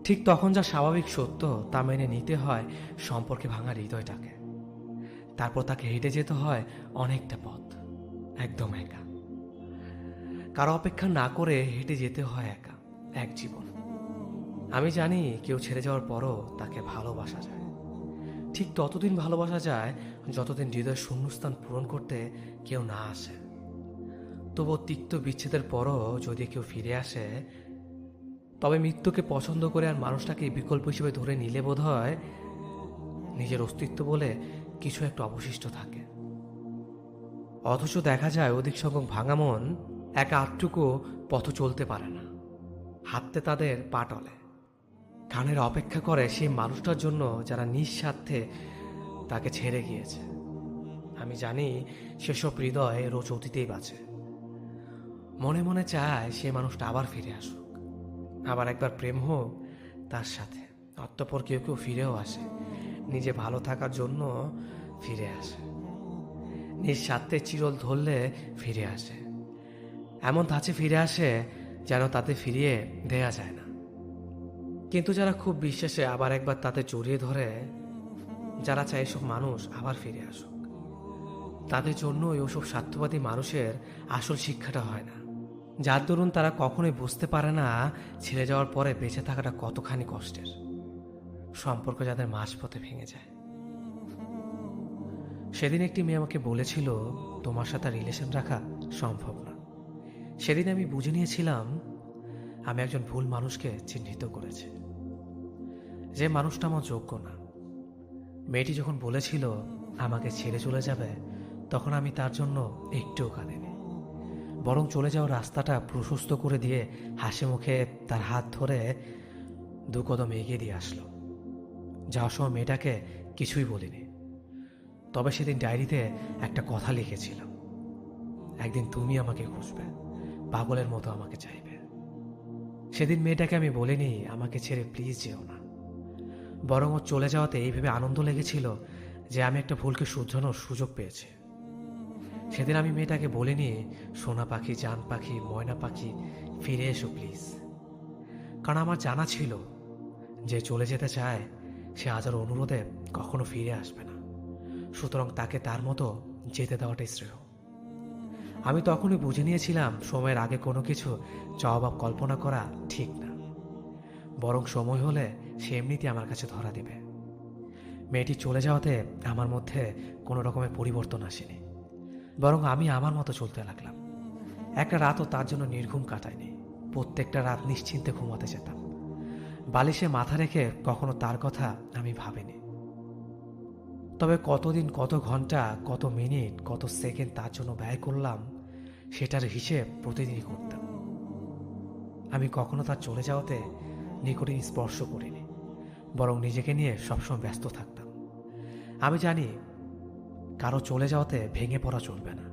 ঠিক তখন যা স্বাভাবিক সত্য তা মেনে নিতে হয় সম্পর্কে ভাঙা হৃদয়টাকে। তারপর তাকে হেঁটে যেতে হয় অনেকটা পথ, একদম একা। কারো অপেক্ষা না করে হেঁটে যেতে হয় একা এক জীবন। আমি জানি কেউ ছেড়ে যাওয়ার পরও তাকে ভালোবাসা যায়, ঠিক ততদিন ভালোবাসা যায় যতদিন হৃদয়ের শূন্যস্থান পূরণ করতে কেউ না আসে। তবুও তিক্ত বিচ্ছেদের পরও যদি কেউ ফিরে আসে, তবে মৃত্যুকে পছন্দ করে আর মানুষটাকে বিকল্প হিসেবে ধরে নিলে বোধ হয় নিজের অস্তিত্ব বলে কিছু একটা অবশিষ্ট থাকে। অথচ দেখা যায় অধিক সংখ্যক ভাঙা মন একা আটটুকু পথ চলতে পারে না, হাঁটতে তাদের পা টলে। কানের অপেক্ষা করে সেই মানুষটার জন্য যারা নিঃস্বার্থে তাকে ছেড়ে গিয়েছে। আমি জানি সেসব হৃদয় রোজ অতীতেই বাঁচে, মনে মনে চায় সে মানুষটা আবার ফিরে আসুক, আবার একবার প্রেম হোক তার সাথে। অতঃপর কেউ কেউ ফিরেও আসে, নিজে ভালো থাকার জন্য ফিরে আসে, নিজ স্বার্থে চিরল ধরলে ফিরে আসে। এমন ধাঁচে ফিরে আসে যেন তাতে ফিরিয়ে দেয়া যায় না। কিন্তু যারা খুব বিশ্বাসে আবার একবার তাতে জড়িয়ে ধরে, যারা চায় এসব মানুষ আবার ফিরে আসুক, তাদের জন্য ওসব স্বার্থবাদী মানুষের আসল শিক্ষাটা হয় না, যার দরুন তারা কখনোই বুঝতে পারে না ছেড়ে যাওয়ার পরে বেঁচে থাকাটা কতখানি কষ্টের। সম্পর্ক যাদের মাঝপথে ভেঙে যায়। সেদিন একটি মেয়ে আমাকে বলেছিল, তোমার সাথে রিলেশন রাখা সম্ভব না। সেদিন আমি বুঝে নিয়েছিলাম আমি একজন ভুল মানুষকে চিহ্নিত করেছি, যে মানুষটা আমার যোগ্য না। মেয়েটি যখন বলেছিল আমাকে ছেড়ে চলে যাবে, তখন আমি তার জন্য একটুও কাঁদিনি, বরং চলে যাওয়ার রাস্তাটা প্রশস্ত করে দিয়ে হাসি মুখে তার হাত ধরে 2 কদম এগিয়ে দিয়ে আসলো। যাওয়ার সময় মেয়েটাকে কিছুই বলিনি, তবে সেদিন ডায়েরিতে একটা কথা লিখেছিলাম, একদিন তুমি আমাকে খুঁজবে, পাগলের মতো আমাকে চাইবে। সেদিন মেয়েটাকে আমি বলিনি আমাকে ছেড়ে প্লিজ যেও না, বরং ও চলে যাওয়াতে এই ভেবে আনন্দ লেগেছিল যে আমি একটা ভুলকে শুধরানোর সুযোগ পেয়েছি। সেদিন আমি মেয়েটাকে বলিনি সোনা পাখি, জান পাখি, ময়না পাখি ফিরে এসো প্লিজ, কারণ আমার জানা ছিল যে চলে যেতে চায় সে হাজার অনুরোধে কখনো ফিরে আসবে না, সুতরাং তাকে তার মতো যেতে দেওয়াটাই শ্রেয়। আমি তখনই বুঝে নিয়েছিলাম সময়ের আগে কোনো কিছু জবাব কল্পনা করা ঠিক না, বরং সময় হলে সে এমনিতে আমার কাছে ধরা দেবে। মেয়েটি চলে যাওয়াতে আমার মধ্যে কোনো রকমের পরিবর্তন আসেনি, বরং আমি আমার মতো চলতে লাগলাম। একটা রাতও তার জন্য নির্ঘুম কাটায়নি, প্রত্যেকটা রাত নিশ্চিন্তে ঘুমাতে যেতাম। বালিশে মাথা রেখে কখনো তার কথা আমি ভাবিনি। তবে কতদিন, কত ঘন্টা, কত মিনিট, কত সেকেন্ড তার জন্য ব্যয় করলাম সেটার হিসেব প্রতিদিনই করতাম। আমি কখনো তার চলে যাওয়াতে নিকটে স্পর্শ করিনি, বরং নিজেকে নিয়ে সবসময় ব্যস্ত থাকতাম। আমি জানি কারো চলে যাওয়াতে ভেঙে পড়া চলবে না,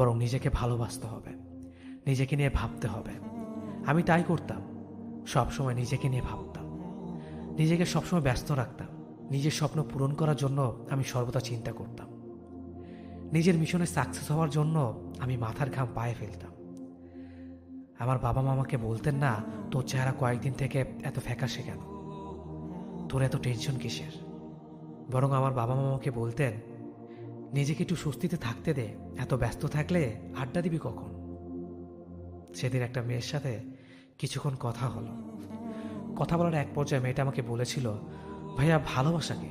বরং নিজেকে ভালোবাসতে হবে, নিজেকে নিয়ে ভাবতে হবে। আমি তাই করতাম, সবসময় নিজেকে নিয়ে ভাবতাম, নিজেকে সবসময় ব্যস্ত রাখতাম। নিজের স্বপ্ন পূরণ করার জন্য আমি সর্বদা চিন্তা করতাম। নিজের মিশনে সাকসেস হওয়ার জন্য আমি মাথার ঘাম পায়ে ফেলতাম। আমার বাবা মা আমাকে বলতেন না, তোর চেহারা কয়েকদিন থেকে এত ফ্যাকাশে কেন, তোর এত টেনশন কিসের। বরং আমার বাবা মা আমাকে বলতেন, নিজেকে একটু স্বস্তিতে থাকতে দে, এত ব্যস্ত থাকলে আড্ডা দিবি কখন। সেদিন একটা মেয়ের সাথে কিছুক্ষণ কথা হলো। কথা বলার এক পর্যায়ে মেয়েটা আমাকে বলেছিল, ভাইয়া ভালোবাসা কি?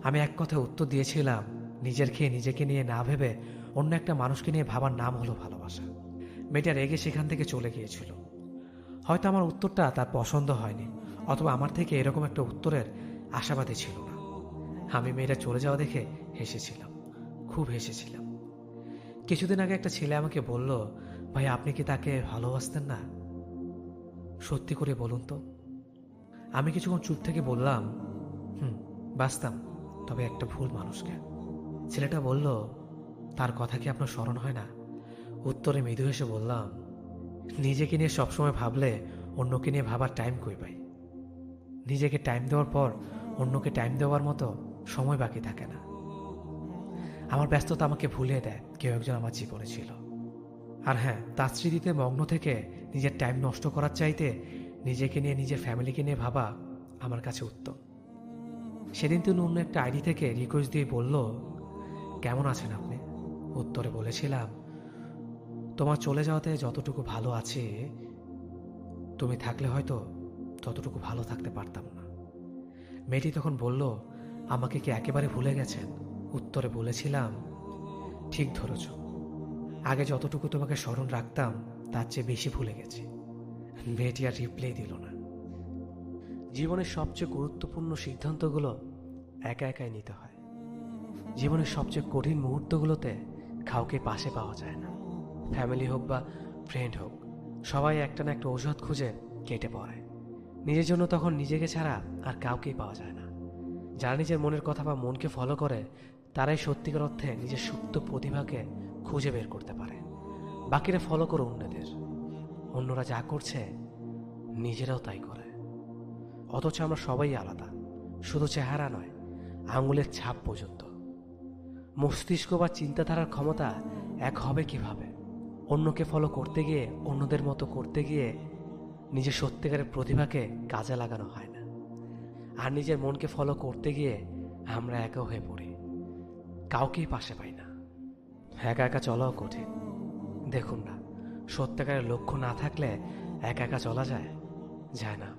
আমি এক কথায় উত্তর দিয়েছিলাম, নিজের খেয়ে নিজেকে নিয়ে না ভেবে অন্য একটা মানুষকে নিয়ে ভাবার নাম হলো ভালোবাসা। মেয়েটা রেগে সেখান থেকে চলে গিয়েছিল। হয়তো আমার উত্তরটা তার পছন্দ হয়নি, অথবা আমার থেকে এরকম একটা উত্তরের আশাবাদী ছিল না। আমি মেয়েটা চলে যাওয়া দেখে হেসেছিলাম, খুব হেসেছিলাম। কিছুদিন আগে একটা ছেলে আমাকে বলল, ভাই আপনি কি তাকে ভালোবাসতেন না? সত্যি করে বলুন তো। আমি কিছুক্ষণ চুপ থেকে বললাম, বাসতাম, তবে একটা ভুল মানুষকে। ছেলেটা বলল, তার কথা কি আপনার স্মরণ হয় না? উত্তরে মৃদু হেসে বললাম, নিজেকে নিয়ে সবসময় ভাবলে অন্যকে নিয়ে ভাবার টাইম কই পাই। নিজেকে টাইম দেওয়ার পর অন্যকে টাইম দেওয়ার মতো সময় বাকি থাকে না। আমার ব্যস্ততা আমাকে ভুলিয়ে দেয় কেউ একজন আমার জীবনে ছিল। আর হ্যাঁ, তার স্মৃতিতে মগ্ন থেকে নিজের টাইম নষ্ট করার চাইতে নিজেকে নিয়ে, নিজের ফ্যামিলিকে নিয়ে ভাবা আমার কাছে উত্তম। সেদিন তিনি অন্য একটা আইডি থেকে রিকোয়েস্ট দিয়ে বলল, কেমন আছেন আপনি? উত্তরে বলেছিলাম, তোমার চলে যাওয়াতে যতটুকু ভালো আছে, তুমি থাকলে হয়তো ততটুকু ভালো থাকতে পারতাম না। মেয়েটি তখন বলল, আমাকে কি একেবারে ভুলে গেছেন? উত্তরে বলেছিলাম, ঠিক ধরেছ, আগে যতটুকু তোমাকে স্মরণ রাখতাম তার চেয়ে বেশি ভুলে গেছি। মেয়েটি আর রিপ্লাই দিল না। জীবনের সবচেয়ে গুরুত্বপূর্ণ সিদ্ধান্তগুলো একা একাই নিতে হয়। জীবনের সবচেয়ে কঠিন মুহূর্তগুলোতে কাউকে পাশে পাওয়া যায় না। ফ্যামিলি হোক বা ফ্রেন্ড হোক, সবাই একটা না একটা অজুহাত খুঁজে কেটে পড়ে। নিজের জন্য তখন নিজেকে ছাড়া আর কাউকেই পাওয়া যায় না। যারা নিজের মনের কথা বা মনকে ফলো করে, তারাই সত্যিকার অর্থে নিজের সুপ্ত প্রতিভাকে খুঁজে বের করতে পারে। বাকিরা ফলো করে অন্যদের, অন্যরা যা করছে নিজেরাও তাই করে। অথচ আমরা সবাই আলাদা, শুধু চেহারা নয়, আঙুলের ছাপ পর্যন্ত। মস্তিষ্ক বা চিন্তাধারার ক্ষমতা এক হবে কিভাবে? অন্যকে ফলো করতে গিয়ে, অন্যদের মতো করতে গিয়ে নিজের সত্যিকারের প্রতিভাকে কাজে লাগানো হয় না। আর নিজের মনকে ফলো করতে গিয়ে আমরা একা হয়ে পড়ি, কাউকেই পাশে পাই না। একা একা চলাও কঠিন। দেখুন না, সত্যিকারের লক্ষ্য না থাকলে একা একা চলা যায়? যায় না,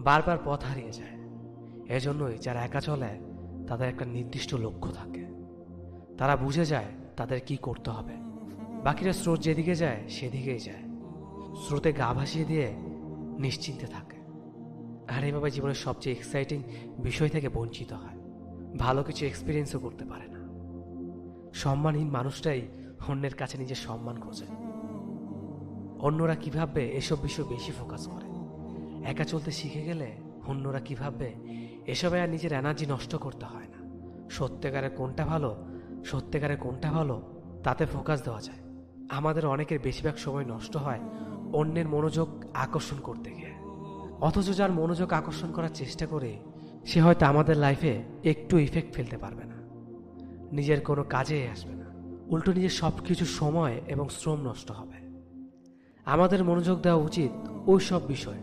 বারবার পথ হারিয়ে যায়। এজন্যই যারা একা চলে তাদের একটা নির্দিষ্ট লক্ষ্য থাকে। তারা বুঝে যায় তাদের কি করতে হবে। বাকিরা স্রোত যেদিকে যায় সেদিকেই যায়, স্রোতে গা ভাসিয়ে দিয়ে নিশ্চিন্তে থাকে। আর এইভাবে জীবনের সবচেয়ে এক্সাইটিং বিষয় থেকে বঞ্চিত হয়, ভালো কিছু এক্সপিরিয়েন্সও করতে পারে না। সম্মানহীন মানুষটাই অন্যের কাছে নিজের সম্মান খোঁজে। অন্যরা কি ভাববে এসব বিষয় বেশি ফোকাস করে। একা চলতে শিখে গেলে অন্যরা কি ভাববে এসবে আর নিজের এনার্জি নষ্ট করতে হয় না। সত্যিকারের কোনটা ভালো তাতে ফোকাস দেওয়া যায়। আমাদের অনেকের বেশিরভাগ সময় নষ্ট হয় অন্যের মনোযোগ আকর্ষণ করতে গিয়ে। অথচ যার মনোযোগ আকর্ষণ করার চেষ্টা করে, সে হয়তো আমাদের লাইফে একটু ইফেক্ট ফেলতে পারবে না, নিজের কোনো কাজে আসবে না, উল্টো নিজের সব কিছু সময় এবং শ্রম নষ্ট হবে। আমাদের মনোযোগ দেওয়া উচিত ওই সব বিষয়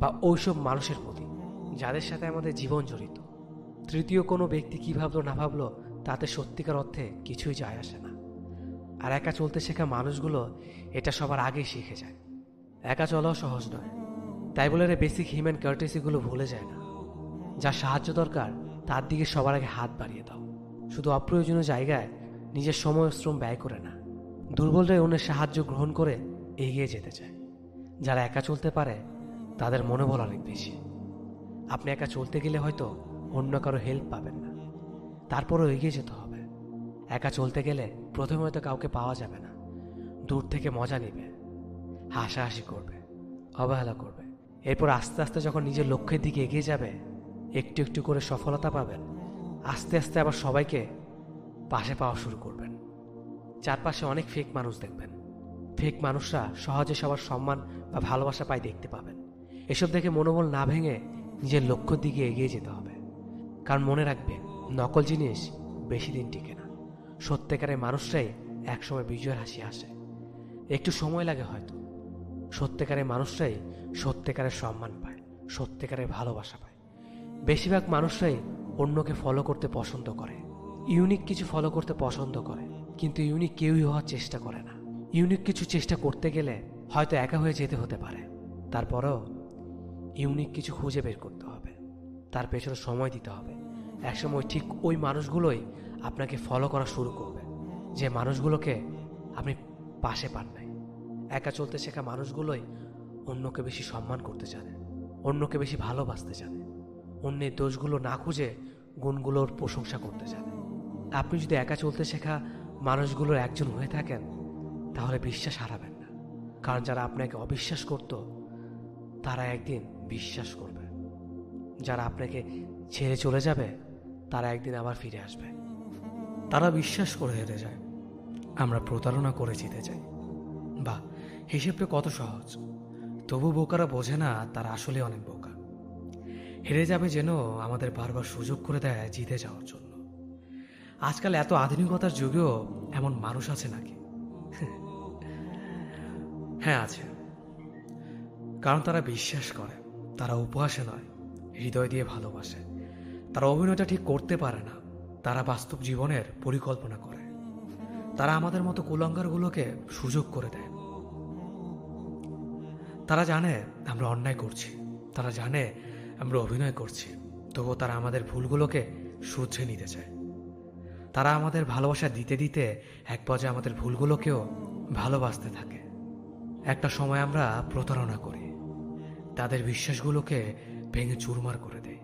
বা ওইসব মানুষের প্রতি যাদের সাথে আমাদের জীবন জড়িত। তৃতীয় কোনো ব্যক্তি কী ভাবলো না ভাবলো তাতে সত্যিকার অর্থে কিছুই যায় আসে না। আর একা চলতে শেখা মানুষগুলো এটা সবার আগেই শিখে যায়। একা চলাও সহজ নয়, তাই বলে বেসিক হিউম্যান কার্টেসিগুলো ভুলে যায় না। যার সাহায্য দরকার তার দিকে সবার আগে হাত বাড়িয়ে দাও। শুধু অপ্রয়োজনীয় জায়গায় নিজের সময় শ্রম ব্যয় করে না। দুর্বলরাই অন্যের সাহায্য গ্রহণ করে এগিয়ে যেতে চায়। যারা একা চলতে পারে তাদের মনোবল অনেক বেশি। আপনি একা চলতে গেলে হয়তো অন্য কারো হেল্প পাবেন না, তারপরও এগিয়ে যেতে হবে। একা চলতে গেলে প্রথমে হয়তো কাউকে পাওয়া যাবে না, দূর থেকে মজা নিবে, হাসাহাসি করবে, অবহেলা করবে। এরপর আস্তে আস্তে যখন নিজের লক্ষ্যের দিকে এগিয়ে যাবে, একটু একটু করে সফলতা পাবেন, আস্তে আস্তে আবার সবাইকে পাশে পাওয়া শুরু করবেন। চারপাশে অনেক ফেক মানুষ দেখবেন। ফেক মানুষরা সহজে সবার সম্মান বা ভালোবাসা পায় দেখতে পাবেন। এসব দেখে মনোবল না ভেঙে নিজের লক্ষ্যের দিকে এগিয়ে যেতে হবে। কারণ মনে রাখবে, নকল জিনিস বেশি দিন টিকে না। সত্যিকারের মানুষরাই একসময় বিজয়ের হাসি আসে। একটু সময় লাগে হয়তো। সত্যিকারের মানুষরাই সত্যিকারের সম্মান পায়, সত্যিকারের ভালোবাসা পায়। বেশিরভাগ মানুষরাই অন্যকে ফলো করতে পছন্দ করে, ইউনিক কিছু ফলো করতে পছন্দ করে, কিন্তু ইউনিক কেউই হওয়ার চেষ্টা করে না। ইউনিক কিছু চেষ্টা করতে গেলে হয়তো একা হয়ে যেতে হতে পারে, তারপরেও ইউনিক কিছু খুঁজে বের করতে হবে, তার পেছনে সময় দিতে হবে। একসময় ঠিক ওই মানুষগুলোই আপনাকে ফলো করা শুরু করবে, যে মানুষগুলোকে আপনি পাশে পান নাই। একা চলতে শেখা মানুষগুলোই অন্যকে বেশি সম্মান করতে জানে, অন্যকে বেশি ভালোবাসতে জানে, অন্যের দোষগুলো না খুঁজে গুণগুলোর প্রশংসা করতে জানে। আপনি যদি একা চলতে শেখা মানুষগুলোর একজন হয়ে থাকেন, তাহলে বিশ্বাস হারাবেন না। কারণ যারা আপনাকে অবিশ্বাস করত, তারা একদিন বিশ্বাস করবে। যারা আপনাকে ছেড়ে চলে যাবে, তারা একদিন আবার ফিরে আসবে। তারা বিশ্বাস করে হেরে যায়, আমরা প্রতারণা করে জিতে যাই। বাহ, হিসেবটা কত সহজ। তবু বোকারা বোঝে না তারা আসলে অনেক বোকা। হেরে যাবে যেন আমাদের বারবার সুযোগ করে দেয় জিতে যাওয়ার জন্য। আজকাল এত আধুনিকতার যুগেও এমন মানুষ আছে নাকি? হ্যাঁ আছে। কারণ তারা বিশ্বাস করে, তারা উপহাসে নয়, হৃদয় দিয়ে ভালোবাসে। তারা অভিনয়টা ঠিক করতে পারে না, তারা বাস্তব জীবনের পরিকল্পনা করে। তারা আমাদের মতো কুলাঙ্গারগুলোকে সুযোগ করে দেয়। তারা জানে আমরা অন্যায় করছি, তারা জানে আমরা অভিনয় করছি, তবুও তারা আমাদের ভুলগুলোকে শুধরে নিতে চায়। তারা আমাদের ভালোবাসা দিতে দিতে এক পর্যায়ে আমাদের ভুলগুলোকেও ভালোবাসতে থাকে। একটা সময় আমরা প্রতারণা করি, তাদের বিশ্বাসগুলোকে ভেঙে চুরমার করে দেয়।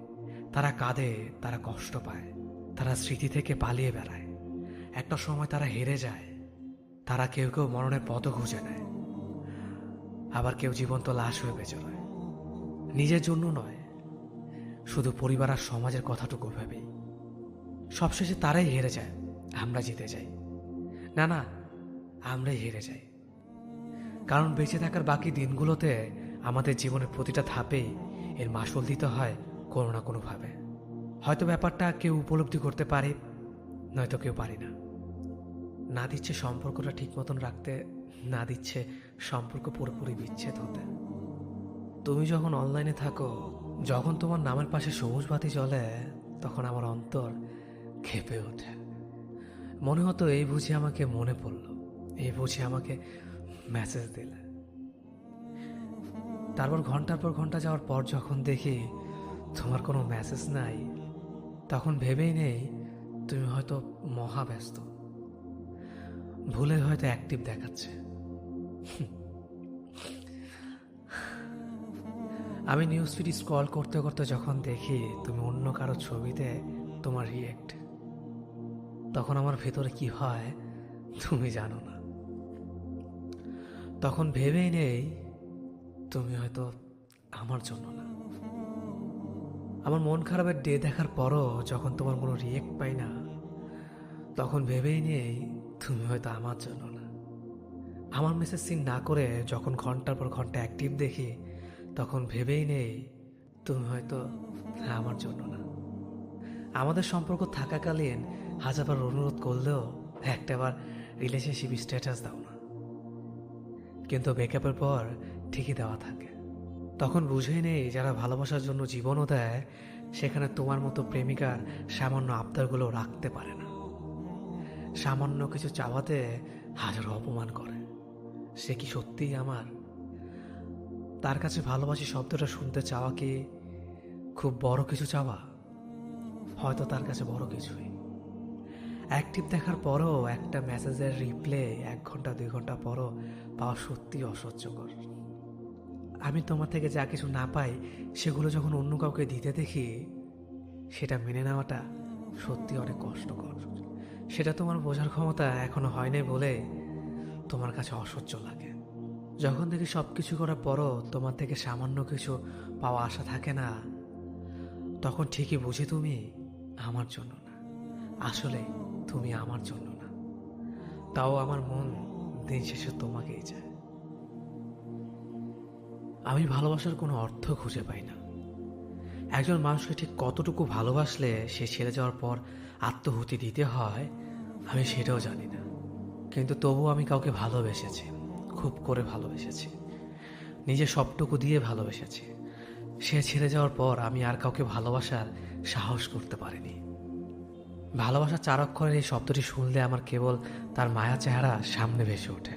তারা কাঁদে, তারা কষ্ট পায়, তারা স্মৃতি থেকে পালিয়ে বেড়ায়। একটা সময় তারা হেরে যায়। তারা কেউ কেউ মরণের পথও খুঁজে নেয়, আবার কেউ জীবন্ত লাশ হয়ে বেঁচে রয়। নিজের জন্য নয়, শুধু পরিবার আর সমাজের কথাটুকু ভেবেই। সবশেষে তারাই হেরে যায়, আমরা জিতে যাই। না না, আমরাই হেরে যাই। কারণ বেঁচে থাকার বাকি দিনগুলোতে আমাদের জীবনের প্রতিটা ধাপেই এর মাসুল দিতে হয় কোনো না কোনোভাবে। হয়তো ব্যাপারটা কেউ উপলব্ধি করতে পারে, নয়তো কেউ পারি না। না দিচ্ছে সম্পর্কটা ঠিক মতন রাখতে, না দিচ্ছে সম্পর্ক পুরোপুরি বিচ্ছেদ হতে। তুমি যখন অনলাইনে থাকো, যখন তোমার নামের পাশে সবুজ বাতি জ্বলে, তখন আমার অন্তর ক্ষেপে ওঠে। মনে হতো এই বুঝি আমাকে মনে পড়ল, এই বুঝি আমাকে মেসেজ দিলে। তারপর ঘন্টার পর ঘন্টা যাওয়ার পর যখন দেখি তোমার কোনো মেসেজ নাই, তখন ভেবেই নেই তুমি হয়তো মহা ব্যস্ত, ভুলে হয়তো অ্যাক্টিভ দেখাচ্ছে। আমি নিউজ ফিড স্ক্রল করতে করতে যখন দেখি তুমি অন্য কারো ছবিতে তোমার রিয়েক্ট, তখন আমার ভেতরে কি হয় তুমি জানো না। তখন ভেবেই নেই তুমি হয়তো আমার জন্য না। আমার মন খারাপের ডে দেখার পরও যখন তোমার কোনো রিয়েক্ট পাই না, তখন ভেবেই নেই তুমি হয়তো আমার জন্য না। আমার মেসেজ সিন না করে যখন ঘন্টার পর ঘন্টা অ্যাক্টিভ দেখি, তখন ভেবেই নেই তুমি হয়তো আমার জন্য না। আমাদের সম্পর্ক থাকাকালীন হাজারবার অনুরোধ করলেও একটাবার রিলেশনশিপ স্ট্যাটাস দাও না, কিন্তু ব্রেকআপের পর ঠিকই দেওয়া থাকে। তখন বুঝেই নেই যারা ভালোবাসার জন্য জীবনও দেয়, সেখানে তোমার মতো প্রেমিকার সামান্য আবদারগুলো রাখতে পারে না। সামান্য কিছু চাওয়াতে হাজার অপমান করে। সে কি সত্যিই আমার? তার কাছে ভালোবাসি শব্দটা শুনতে চাওয়া কি খুব বড় কিছু চাওয়া? হয়তো তার কাছে বড় কিছুই। অ্যাক্টিভ দেখার পরও একটা মেসেজের রিপ্লে 1 ঘন্টা 2 ঘন্টা পরও পাওয়া সত্যি অসহ্যকর। আমি তোমার থেকে যা কিছু না পাই, সেগুলো যখন অন্য কাউকে দিতে দেখি, সেটা মেনে নেওয়াটা সত্যি অনেক কষ্টকর। সেটা তোমার বোঝার ক্ষমতা এখনো হয়নি বলে তোমার কাছে অসহ্য লাগে। যখন দেখি সব কিছু করার পরও তোমার থেকে সামান্য কিছু পাওয়া আশা থাকে না, তখন ঠিকই বুঝি তুমি আমার জন্য না। আসলে তুমি আমার জন্য না। তাও আমার মন দিন শেষে তোমাকেই চায়। আমি ভালোবাসার কোনো অর্থ খুঁজে পাই না। একজন মানুষকে ঠিক কতটুকু ভালোবাসলে সে ছেড়ে যাওয়ার পর আত্মহুতি দিতে হয় আমি সেটাও জানি না। কিন্তু তবুও আমি কাউকে ভালোবেসেছি, খুব করে ভালোবেসেছি, নিজে সবটুকু দিয়ে ভালোবেসেছি। সে ছেড়ে যাওয়ার পর আমি আর কাউকে ভালোবাসার সাহস করতে পারিনি। ভালোবাসার 4 অক্ষরের এই শব্দটি শুনলে আমার কেবল তার মায়া চেহারা সামনে ভেসে ওঠে।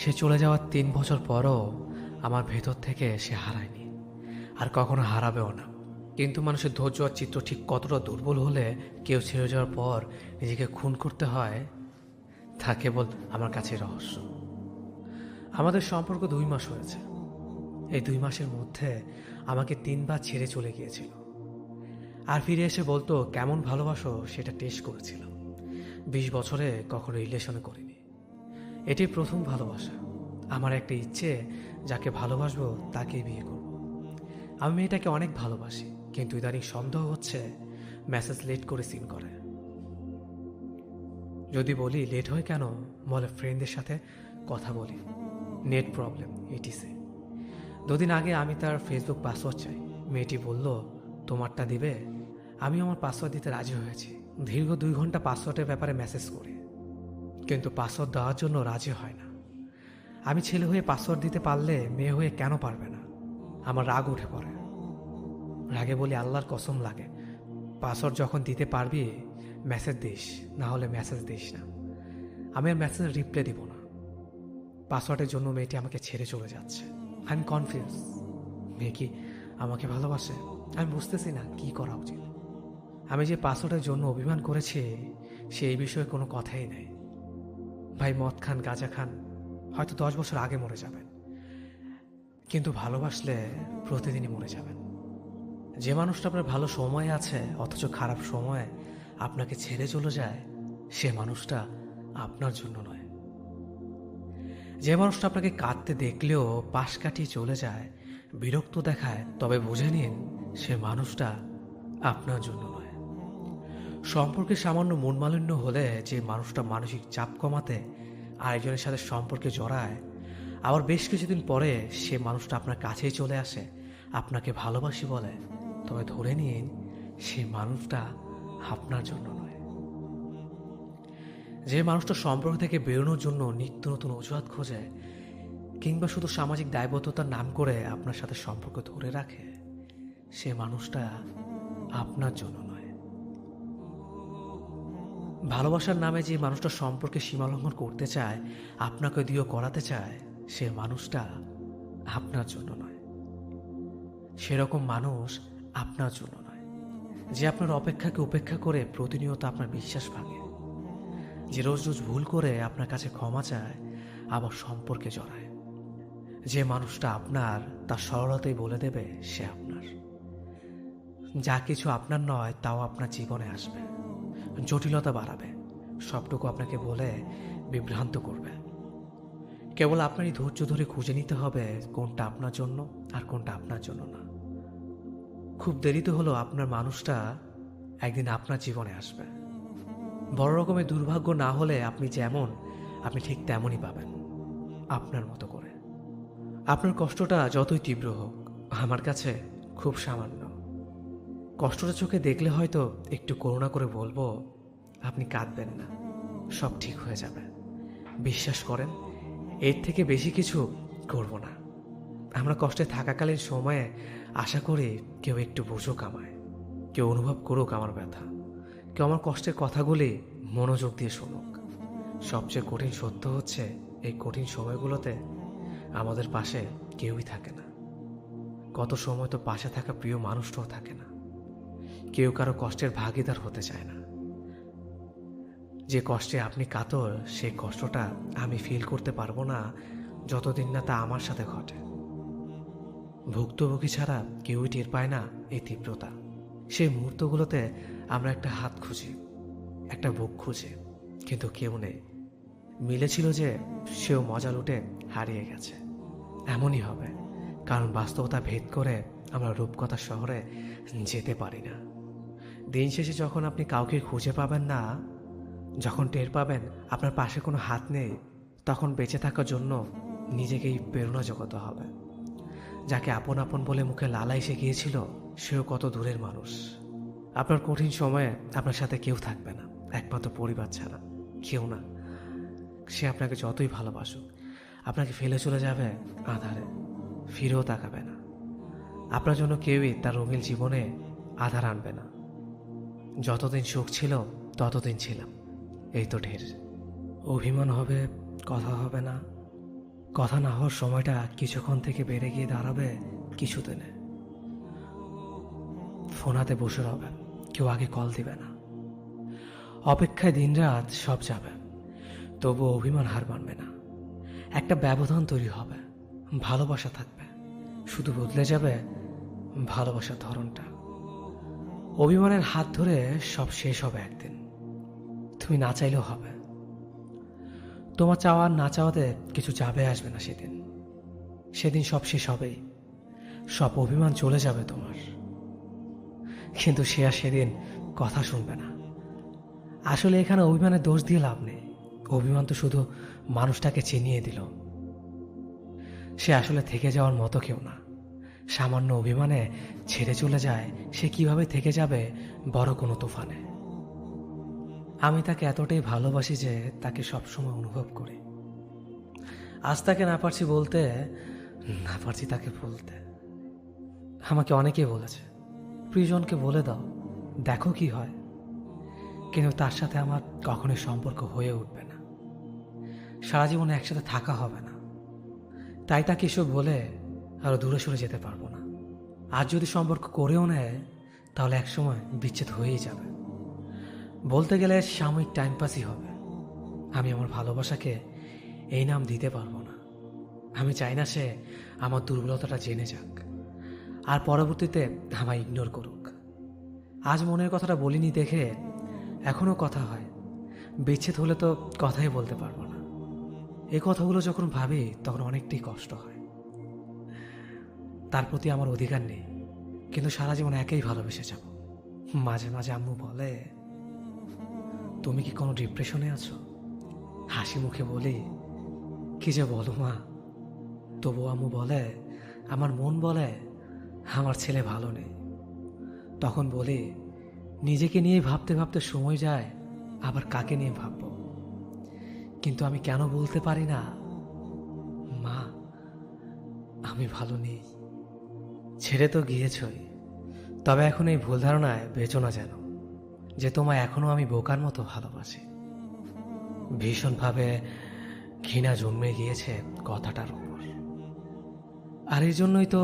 সে চলে যাওয়ার 3 বছর পরও আমার ভেতর থেকে সে হারায়নি, আর কখনো হারাবেও না। কিন্তু মানুষের ধৈর্য আর চিত্র ঠিক কতটা দুর্বল হলে কেউ ছেড়ে যাওয়ার পর নিজেকে খুন করতে হয় তা কেবল আমার কাছে রহস্য। আমাদের সম্পর্ক 2 মাস হয়েছে। এই 2 মাসের মধ্যে আমাকে 3 বার ছেড়ে চলে গিয়েছিল, আর ফিরে এসে বলতো কেমন ভালোবাসো সেটা টেস্ট করেছিল। 20 বছরে কখনো রিলেশনে করিনি, এটি প্রথম ভালোবাসা। আমার একটা ইচ্ছে, যাকে ভালোবাসবো তাকেই বিয়ে করব। আমি মেয়েটাকে অনেক ভালোবাসি, কিন্তু ইদানিং সন্দেহ হচ্ছে মেসেজ লেট করে সিন করে। যদি বলি লেট হয় কেন, বলে ফ্রেন্ডদের সাথে কথা বলি, নেট প্রবলেম এটিসি। 2 দিন আগে আমি তার ফেসবুক পাসওয়ার্ড চাই, মেয়েটি বলল তোমারটা দিবে। আমি আমার পাসওয়ার্ড দিতে রাজি হয়েছি। দীর্ঘ 2 ঘন্টা পাসওয়ার্ডের ব্যাপারে মেসেজ করি, কিন্তু পাসওয়ার্ড দেওয়ার জন্য রাজি হয় না। আমি ছেলে হয়ে পাসওয়ার্ড দিতে পারলে মেয়ে হয়ে কেন পারবে না? আমার রাগ উঠে পড়ে। রাগে বলি আল্লাহর কসম লাগে, পাসওয়ার্ড যখন দিতে পারবি মেসেজ দিস, না হলে মেসেজ দিস না। আমি আর মেসেজ রিপ্লাই দিব না। পাসওয়ার্ডের জন্য মেয়েটি আমাকে ছেড়ে চলে যাচ্ছে। I am confuse. মেয়ে কি আমাকে ভালোবাসে? আমি বুঝতেছি না কি করা উচিত। আমি যে পাসওয়ার্ডের জন্য অভিমান করেছি সে এই বিষয়ে কোনো কথাই নেই। ভাই মদ খান, গাঁজা খান, হয়তো 10 বছর আগে মরে যাবেন, কিন্তু ভালোবাসলে প্রতিদিনই মরে যাবেন। যে মানুষটা আপনার ভালো সময় আছে অথচ খারাপ সময়ে আপনাকে ছেড়ে চলে যায়, সে মানুষটা আপনার জন্য নয়। যে মানুষটা আপনাকে কাঁদতে দেখলেও পাশ কাটিয়ে চলে যায়, বিরক্ত দেখায়, তবে বুঝে নিন সে মানুষটা আপনার জন্য নয়। সম্পর্কে সামান্য মনমালিন্য হলে যে মানুষটা মানসিক চাপ কমাতে আরেকজনের সাথে সম্পর্কে জড়ায়, আবার বেশ কিছুদিন পরে সে মানুষটা আপনার কাছেই চলে আসে, আপনাকে ভালোবাসি বলে, তবে ধরে নিন সে মানুষটা আপনার জন্য নয়। যে মানুষটা সম্পর্ক থেকে বেরোনোর জন্য নিত্য নতুন অজুহাত খোঁজে, কিংবা শুধু সামাজিক দায়বদ্ধতার নাম করে আপনার সাথে সম্পর্ক ধরে রাখে, সে মানুষটা আপনার জন্য নয়। ভালোবাসার নামে যে মানুষটা সম্পর্কে সীমালঙ্ঘন করতে চায়, আপনাকে দিয়েও করাতে চায়, সে মানুষটা আপনার জন্য নয়। সেরকম মানুষ আপনার জন্য নয়। যে আপনার অপেক্ষাকে উপেক্ষা করে প্রতিনিয়ত আপনার বিশ্বাস ভাঙে, যে রোজ রোজ ভুল করে আপনার কাছে ক্ষমা চায় আবার সম্পর্কে জড়ায়। যে মানুষটা আপনার তার সরলতাই বলে দেবে সে আপনার। যা কিছু আপনার নয় তাও আপনার জীবনে আসবে, জটিলতা বাড়াবে, সবটুকু আপনাকে বলে বিভ্রান্ত করবে। কেবল আপনারই ধৈর্য ধরে খুঁজে নিতে হবে কোনটা আপনার জন্য আর কোনটা আপনার জন্য না। খুব দেরিতে হলেও আপনার মানুষটা একদিন আপনার জীবনে আসবে। বড় রকমের দুর্ভাগ্য না হলে আপনি যেমন, আপনি ঠিক তেমনই পাবেন, আপনার মতো করে। আপনার কষ্টটা যতই তীব্র হোক আমার কাছে খুব সামান্য। কষ্টটা চোখে দেখলে হয়তো একটু করুণা করে বলবো, আপনি কাঁদবেন না, সব ঠিক হয়ে যাবে, বিশ্বাস করেন, এর থেকে বেশি কিছু করব না। আমরা কষ্টে থাকাকালীন সময়ে আশা করি কেউ একটু বুঝুক আমায়, কেউ অনুভব করুক আমার ব্যথা, কেউ আমার কষ্টের কথাগুলি মনোযোগ দিয়ে শুনুক। সবচেয়ে কঠিন সত্য হচ্ছে এই কঠিন সময়গুলোতে আমাদের পাশে কেউই থাকে না। কত সময় তো পাশে থাকা প্রিয় মানুষটাও থাকে না। কেউ কারো কষ্টের ভাগিদার হতে চায় না। যে কষ্টে আপনি কাতর, সেই কষ্টটা আমি ফিল করতে পারবো না যতদিন না তা আমার সাথে ঘটে। ভুক্তভোগী ছাড়া কেউই টের পায় না এই তীব্রতা। সেই মুহূর্তগুলোতে আমরা একটা হাত খুঁজি, একটা বুক খুঁজি, কিন্তু কেউ নেই। মিলেছিল যে সেও মজা লুটে হারিয়ে গেছে। এমনই হবে, কারণ বাস্তবতা ভেদ করে আমরা রূপকথা শহরে যেতে পারি না। দিন শেষে যখন আপনি কাউকে খুঁজে পাবেন না, যখন টের পাবেন আপনার পাশে কোনো হাত নেই, তখন বেঁচে থাকার জন্য নিজেকেই প্রেরণা জোগাতে হবে। যাকে আপন আপন বলে মুখে লালাই এসে গিয়েছিল, সেও কত দূরের মানুষ। আপনার কঠিন সময়ে আপনার সাথে কেউ থাকবে না, একমাত্র পরিবার ছাড়া কেউ না। সে আপনাকে যতই ভালোবাসুক, আপনাকে ফেলে চলে যাবে আধারে, ফিরেও তাকাবে না। আপনার জন্য কেউই তার রঙিন জীবনে আধার আনবে না। যতদিন সুখ ছিল ততদিন ছিলাম, এই তো ঢের। অভিমান হবে, কথা হবে না। কথা না হওয়ার সময়টা কিছুক্ষণ থেকে বেড়ে গিয়ে দাঁড়াবে কিছুদিনে। ফোন হাতে বসে রবে, কেউ আগে কল দিবে না। অপেক্ষায় দিনরাত সব যাবে, তবু অভিমান হার মানবে না। একটা ব্যবধান তৈরি হবে, ভালোবাসা থাকবে, শুধু বদলে যাবে ভালোবাসার ধরনটা। অভিমানের হাত ধরে সব শেষ হবে একদিন, তুমি না চাইলেও হবে। তোমার চাওয়া আর না চাওয়াতে কিছু যাবে আসবে না সেদিন। সেদিন সব শেষ হবেই, সব অভিমান চলে যাবে তোমার। কিন্তু সে আর সেদিন কথা শুনবে না। আসলে এখানে অভিমানের দোষ দিয়ে লাভ নেই। অভিমান তো শুধু মানুষটাকে চিনিয়ে দিল। সে আসলে থেকে যাওয়ার মতো কেউ না। সামান্য অভিমানে ছেড়ে চলে যায়, সে কিভাবে থেকে যাবে বড় কোনো তুফানে। আমি তাকে এতটাই ভালোবাসি যে তাকে সবসময় অনুভব করি। আজ তাকে না পারছি বলতে, না পারছি তাকে বলতে। আমাকে অনেকেই বলেছে, প্রিয়জনকে বলে দাও, দেখো কি হয়। কিন্তু তার সাথে আমার কখনোই সম্পর্ক হয়ে উঠবে না, সারা জীবনে একসাথে থাকা হবে না। তাই তাকে এসব বলে আরো দূরে সরে যেতে পারবো না। আর যদি সম্পর্ক করেও নেয়, তাহলে একসময় বিচ্ছেদ হয়েই যাবে। বলতে গেলে সাময়িক টাইম পাসই হবে। আমি আমার ভালোবাসাকে এই নাম দিতে পারবো না। আমি চাই না সে আমার দুর্বলতাটা জেনে যাক, আর পরবর্তীতে আমায় ইগনোর করুক। আজ মনের কথাটা বলিনি দেখে এখনো কথা হয়, বিচ্ছেদ হলে তো কথাই বলতে পারবো না। এই কথাগুলো যখন ভাবি তখন অনেকটাই কষ্ট হয়। তার প্রতি আমার অধিকার নেই, কিন্তু সারা জীবন একেই ভালোবেসে যাব। মাঝে মাঝে আম্মু বলে, তুমি কি কোনো ডিপ্রেশনে আছো? হাসি মুখে বলি, কি যে বলো মা। তবু আম্মু বলে, আমার মন বলে আমার ছেলে ভালো নেই। তখন বলি, নিজেকে নিয়ে ভাবতে ভাবতে সময় যায়, আবার কাকে নিয়ে ভাববো। কিন্তু আমি কেন বলতে পারি না, মা আমি ভালো নেই। ছেড়ে তো গিয়েছই, তবে এখন এই ভুল ধারণায় বেঁচো না যেন, যে তোমায় এখনো আমি বোকার মতো ভালোবাসি। ভীষণভাবে ঘৃণা জন্মে গিয়েছে কথাটার উপর। আর এই জন্যই তো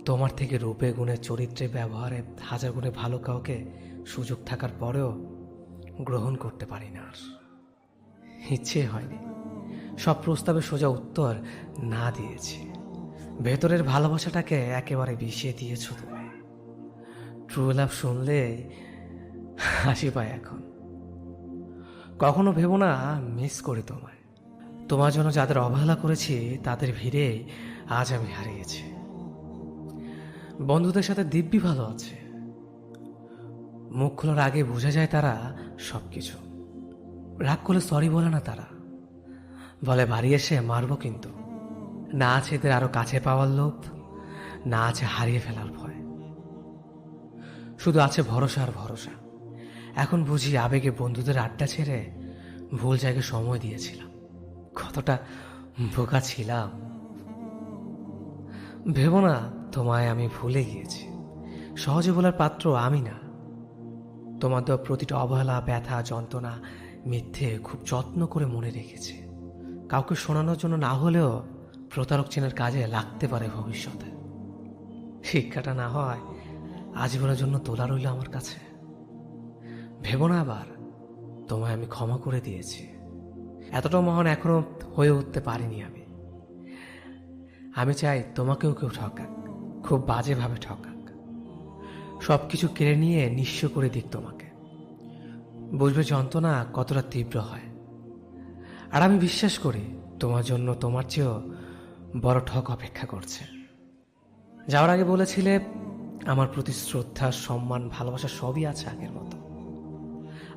তোমার থেকে রূপে গুণে চরিত্রে ব্যবহারে হাজার গুণে ভালো কাউকে সুযোগ থাকার পরেও গ্রহণ করতে পারি না। আর ইচ্ছে হয়নি, সব প্রস্তাবে সোজা উত্তর না দিয়েছি। ভেতরের ভালোবাসাটাকে একেবারে বিষিয়ে দিয়েছ তুমি। ট্রু লাভ শুনলেই হাসি পায় এখন। কখনো ভেবো না মিস করি তোমায়। তোমার জন্য যাদের অবহেলা করেছি তাদের ভিড়ে আজ আমি হারিয়েছি। বন্ধুদের সাথে দিব্যি ভালো আছে, মুখ খোলার আগে বোঝা যায় তারা সবকিছু। রাগ করলে সরি বলে না তারা, বলে বাড়ি এসে মারবো। কিন্তু না আছে এদের আরো কাছে পাওয়ার লোভ, না আছে হারিয়ে ফেলার ভয়, শুধু আছে ভরসা আর ভরসা। এখন বুঝি আবেগে বন্ধুদের আড্ডা ছেড়ে ভুল জায়গায় সময় দিয়েছিলাম। কতটা বোকা ছিলাম। ভেবো না তোমায় আমি ভুলে গিয়েছি। সহজে বলার পাত্র আমি না। তোমার দেওয়া প্রতিটা অবহেলা, ব্যথা, যন্ত্রণা, মিথ্যে খুব যত্ন করে মনে রেখেছি। কাউকে শোনানোর জন্য না হলেও প্রতারক চেনার কাজে লাগতে পারে ভবিষ্যতে। শিক্ষাটা না হয় আজীবনের জন্য তোলা রইল আমার কাছে। ভেবো না আবার তোমায় আমি ক্ষমা করে দিয়েছি। এতটা মহান এখনো হয়ে উঠতে পারিনি আমি। আমি চাই তোমাকেও কেউ ঠকাক, খুব বাজেভাবে ঠকাক, সবকিছু কেড়ে নিয়ে নিঃস্ব করে দিক তোমাকে। বুঝবে যন্ত্রণা কতটা তীব্র হয়। আর আমি বিশ্বাস করি তোমার জন্য তোমার চেয়েও বড় ঠক অপেক্ষা করছে। যাওয়ার আগে বলেছিলে আমার প্রতি শ্রদ্ধা, সম্মান, ভালোবাসা সবই আছে আগের মতো।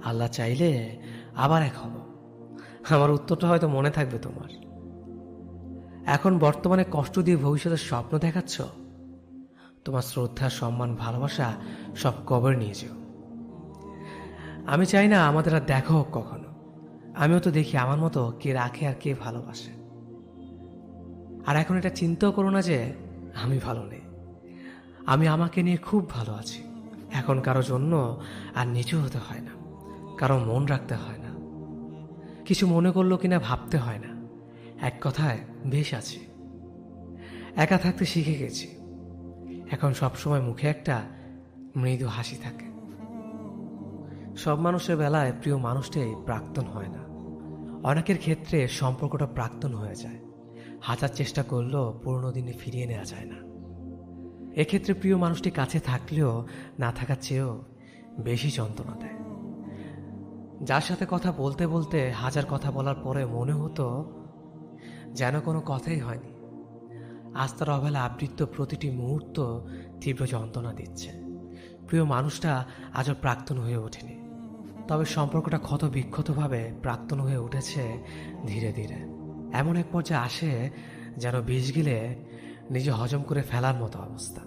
আল্লাহ চাইলে আবার এক হব। আমার উত্তরটা হয়তো মনে থাকবে তোমার। এখন বর্তমানে কষ্ট দিয়ে ভবিষ্যতের স্বপ্ন দেখাচ্ছ। তোমার শ্রদ্ধা, সম্মান, ভালোবাসা সব কবর নিয়ে যেও। আমি চাই না আমাদের আর দেখা হোক কখনো। আমিও তো দেখি আমার মতো কে রাখে আর কে ভালোবাসে। আর এখন এটা চিন্তাও করো না যে আমি ভালো নেই। আমি আমাকে নিয়ে খুব ভালো আছি। এখন কারো জন্য আর নিচু হতে হয় না, কারো মন রাখতে হয় না, কিছু মনে করলো কিনা ভাবতে হয় না। এক কথায় বেশ আছি। একা থাকতে শিখে গেছি। এখন সবসময় মুখে একটা মৃদু হাসি থাকে। সব মানুষের বেলায় প্রিয় মানুষটাই প্রাক্তন হয় না। অনেকের ক্ষেত্রে সম্পর্কটা প্রাক্তন হয়ে যায়। হাজার চেষ্টা করলেও পুরনো দিনে ফিরিয়ে নেওয়া যায় না। এক্ষেত্রে প্রিয় মানুষটি কাছে থাকলেও না থাকার চেয়েও বেশি যন্ত্রণা দেয়। যার সাথে কথা বলতে বলতে হাজার কথা বলার পরে মনে হতো যেন কোনো কথাই হয়নি, আজ তার অবহেলা আবৃত্ত প্রতিটি মুহূর্ত তীব্র যন্ত্রণা দিচ্ছে। প্রিয় মানুষটা আজও প্রাক্তন হয়ে ওঠেনি, তবে সম্পর্কটা ক্ষত বিক্ষতভাবে প্রাক্তন হয়ে উঠেছে ধীরে ধীরে। এমন এক পর্যায়ে আসে যেন বিষ গিলে নিজে হজম করে ফেলার মতো অবস্থা।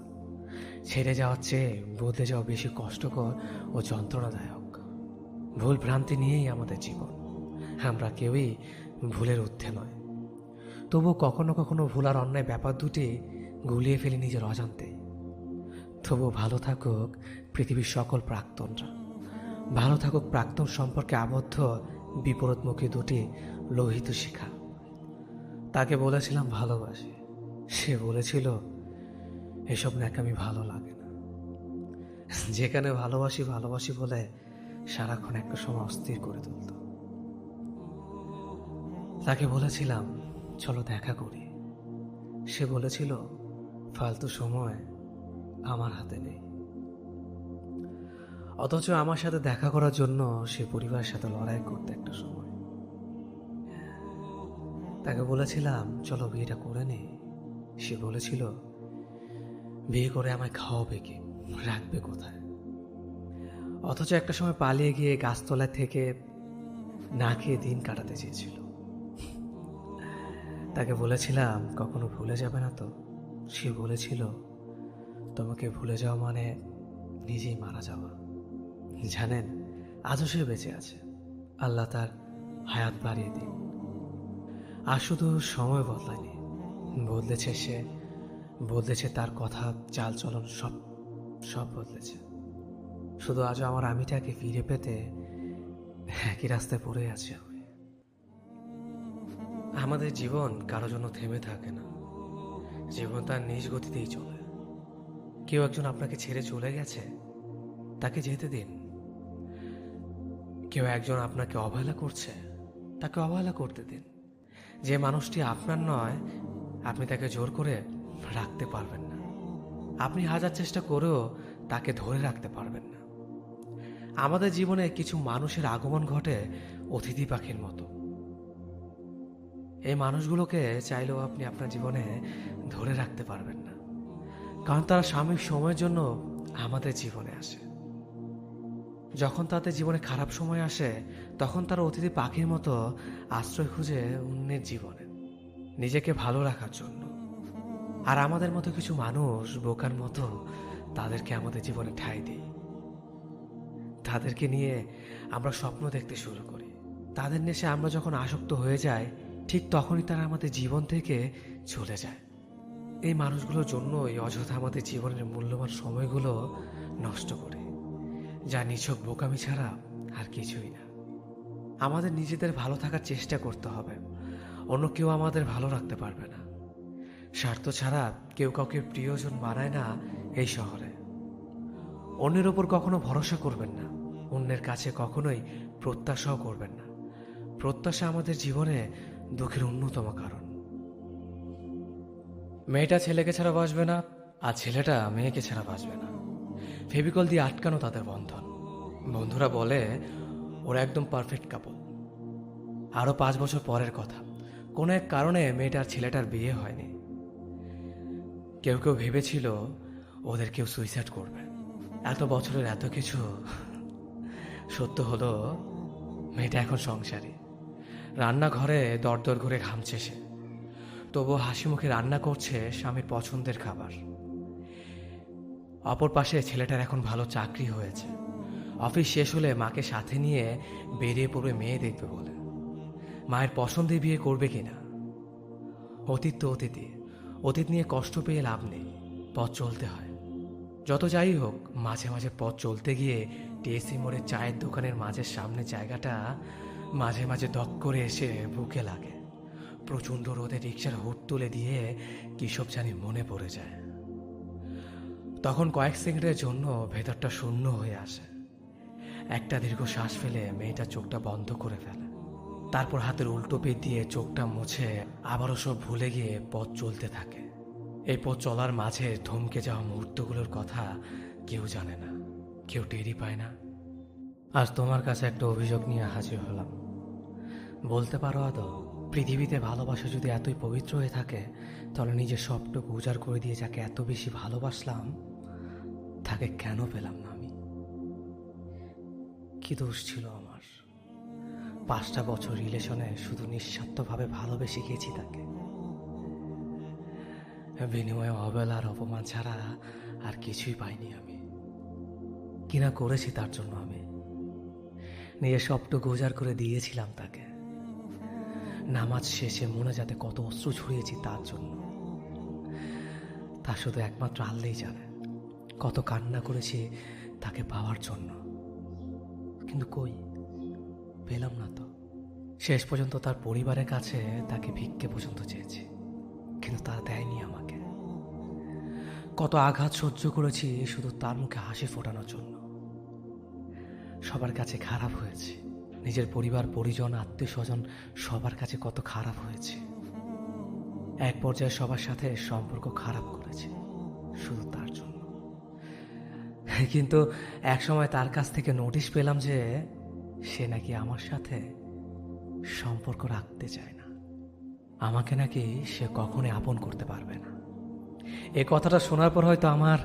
ছেড়ে যাওয়ার চেয়ে বদলে যাওয়া বেশি কষ্টকর ও যন্ত্রণাদায়ক। ভুল ভ্রান্তি নিয়েই আমাদের জীবন। আমরা কেউই ভুলের ঊর্ধ্বে নয়, তবু কখনো কখনো ভুল আর অন্যায় ব্যাপার দুটি গুলিয়ে ফেলি নিজের অজান্তেই। তবু ভালো থাকুক পৃথিবীর সকল প্রাক্তনরা, ভালো থাকুক প্রাক্তন সম্পর্কে আবদ্ধ বিপরীতমুখী দুটি লোহিত শিখা। তাকে বলেছিলাম ভালোবাসি, সে বলেছিল এসব ন্যাকামি ভালো লাগে না। যেখানে ভালোবাসি ভালোবাসি বলে সারাক্ষণ একটা সময় অস্থির করে তুলত। তাকে বলেছিলাম চলো দেখা করি, সে বলেছিল ফালতু সময় আমার হাতে নেই। অথচ আমার সাথে দেখা করার জন্য সে পরিবারের সাথে লড়াই করতে একটা সময়। তাকে বলেছিলাম চলো বিয়েটা করে নে, সে বলেছিল বিয়ে করে আমায় খাওয়াবে কি, রাখবে কোথায়। অথচ একটা সময় পালিয়ে গিয়ে গাছতলায় থেকে না খেয়ে দিন কাটাতে চেয়েছিল। তাকে বলেছিলাম কখনো ভুলে যাবে না তো, সে বলেছিল তোমাকে ভুলে যাওয়া মানে নিজেই মারা যাওয়া। জানেন আজও সে বেঁচে আছে, আল্লাহ তার হায়াত বাড়িয়ে দিন। আর শুধু সময় বদলায়নি, বদলেছে সে, বদলেছে তার কথা, চাল চলন, সব সব বদলেছে। শুধু আজও আমার আমিটাকে ফিরে পেতে একই রাস্তায় পড়ে আছি আমি। আমাদের জীবন কারো জন্য থেমে থাকে না, জীবন তার নিজ গতিতেই চলে। কেউ একজন আপনাকে ছেড়ে চলে গেছে, তাকে যেতে দিন। কেউ একজন আপনাকে অবহেলা করছে, তাকে অবহেলা করতে দিন। যে মানুষটি আপনার নয়, আপনি তাকে জোর করে রাখতে পারবেন না। আপনি হাজার চেষ্টা করেও তাকে ধরে রাখতে পারবেন না। আমাদের জীবনে কিছু মানুষের আগমন ঘটে অতিথি পাখির মতো। এই মানুষগুলোকে চাইলেও আপনি আপনার জীবনে ধরে রাখতে পারবেন না, কারণ তারা সাময়িক সময়ের জন্য আমাদের জীবনে আসে। যখন তাদের জীবনে খারাপ সময় আসে, তখন তারা অতিথি পাখির মতো আশ্রয় খুঁজে অন্যের জীবনে, নিজেকে ভালো রাখার জন্য। আর আমাদের মতো কিছু মানুষ বোকার মতো তাদেরকে আমাদের জীবনে ঠাঁই দিই। তাদেরকে নিয়ে আমরা স্বপ্ন দেখতে শুরু করি। তাদের নেশে আমরা যখন আসক্ত হয়ে যাই, ঠিক তখনই তারা আমাদের জীবন থেকে চলে যায়। এই মানুষগুলোর জন্যই অযথা আমাদের জীবনের মূল্যবান সময়গুলো নষ্ট করে, যা নিছক বোকামি ছাড়া আর কিছুই না। আমাদের নিজেদের ভালো থাকার চেষ্টা করতে হবে, অন্য কেউ আমাদের ভালো রাখতে পারবে না। স্বার্থ ছাড়া কেউ কাউকে প্রিয়জন বানায় না এই শহরে। অন্যের ওপর কখনো ভরসা করবেন না, অন্যের কাছে কখনোই প্রত্যাশাও করবেন না। প্রত্যাশা আমাদের জীবনে দুঃখের অন্যতম কারণ। মেয়েটা ছেলেকে ছাড়া বাঁচবে না, আর ছেলেটা মেয়েকে ছাড়া বাঁচবে না। ফেভিকল দিয়ে আটকানো তাদের বন্ধন। বন্ধুরা বলে ওরা একদম পারফেক্ট কাপল। আরো 5 বছর পরের কথা, কোনো এক কারণে মেয়েটার ছেলেটার বিয়ে হয়নি। কেউ কেউ ভেবেছিল ওদের কেউ সুইসাইড করবে। এত বছরের এত কিছু সত্য হলো মেয়েটা এখন সংসারী, রান্নাঘরে দরদর করে ঘামছে সে, তবুও হাসি মুখে রান্না করছে স্বামীর পছন্দের খাবার। অপর পাশে ছেলেটার এখন ভালো চাকরি হয়েছে, অফিস শেষ হলে মাকে সাথে নিয়ে বেরিয়ে পড়বে মেয়ে দেখবে বলে। মায়ের পছন্দে বিয়ে করবে কিনা। অতীত তো অতীতই, অতীত নিয়ে কষ্ট পেয়ে লাভ নেই, পথ চলতে হয়। যত যাই হোক, মাঝে মাঝে পথ চলতে গিয়ে টিএসসি মোড়ের চায়ের দোকানের মাঝের সামনে জায়গাটা মাঝে মাঝে দক করে এসে বুকে লাগে। প্রচণ্ড রোদে রিক্সার হুড তুলে দিয়ে কিসব জানি মনে পড়ে যায়। তখন কয়েক সেকেন্ডের জন্য ভেতরটা শূন্য হয়ে আসে। একটা দীর্ঘ শ্বাস ফেলে মেয়েটা চোখটা বন্ধ করে ফেলে, তারপর হাতের উল্টো পিঠ দিয়ে চোখটা মুছে আবারও সব ভুলে গিয়ে পথ চলতে থাকে। এই পথ চলার মাঝে থমকে যাওয়া মুহূর্তগুলোর কথা কেউ জানে না, কেউ টেরই পায় না। আজ তোমার কাছে একটা অভিযোগ নিয়ে হাজির হলাম। বলতে পারো আদৌ, পৃথিবীতে ভালোবাসা যদি এতই পবিত্র হয়ে থাকে, তাহলে নিজের সবটুকু উজাড় করে দিয়ে যাকে এত বেশি ভালোবাসলাম, তাকে কেন পেলাম না আমি? কি দোষ ছিল আমার? 5টা বছর রিলেশনে শুধু নিঃস্বার্থভাবে ভালোবেসে গেছি তাকে, বিনিময়ে অবহেলা আর অপমান ছাড়া আর কিছুই পাইনি আমি। কিনা করেছি তার জন্য আমি, নিজের সবটুকু উজাড় করে দিয়েছিলাম তাকে। নামাজ শেষে মনে যাতে কত অশ্রু ছড়িয়েছি তার জন্য, তা শুধু একমাত্র আল্লাহই জানে। কত কান্না করেছি তাকে পাওয়ার জন্য, কিন্তু কই, পেলাম না তো। শেষ পর্যন্ত তার পরিবারের কাছে তাকে ভিক্ষে পর্যন্ত চেয়েছি, কিন্তু তারা দেয়নি আমাকে। কত আঘাত সহ্য করেছি শুধু তার মুখে হাসি ফোটানোর জন্য। সবার কাছে খারাপ হয়েছে, নিজের পরিবার পরিজন আত্মীয় স্বজন সবার কাছে কত খারাপ হয়েছে। এক পর্যায়ে সবার সাথে সম্পর্ক খারাপ করেছে শুধু তার জন্য। কিন্তু এক সময় তার কাছ থেকে নোটিশ পেলাম যে সে নাকি আমার সাথে সম্পর্ক রাখতে চায় না, আমাকে নাকি সে কখনোই আপন করতে পারবে না। এই কথাটা শোনার পর হয়তো আমার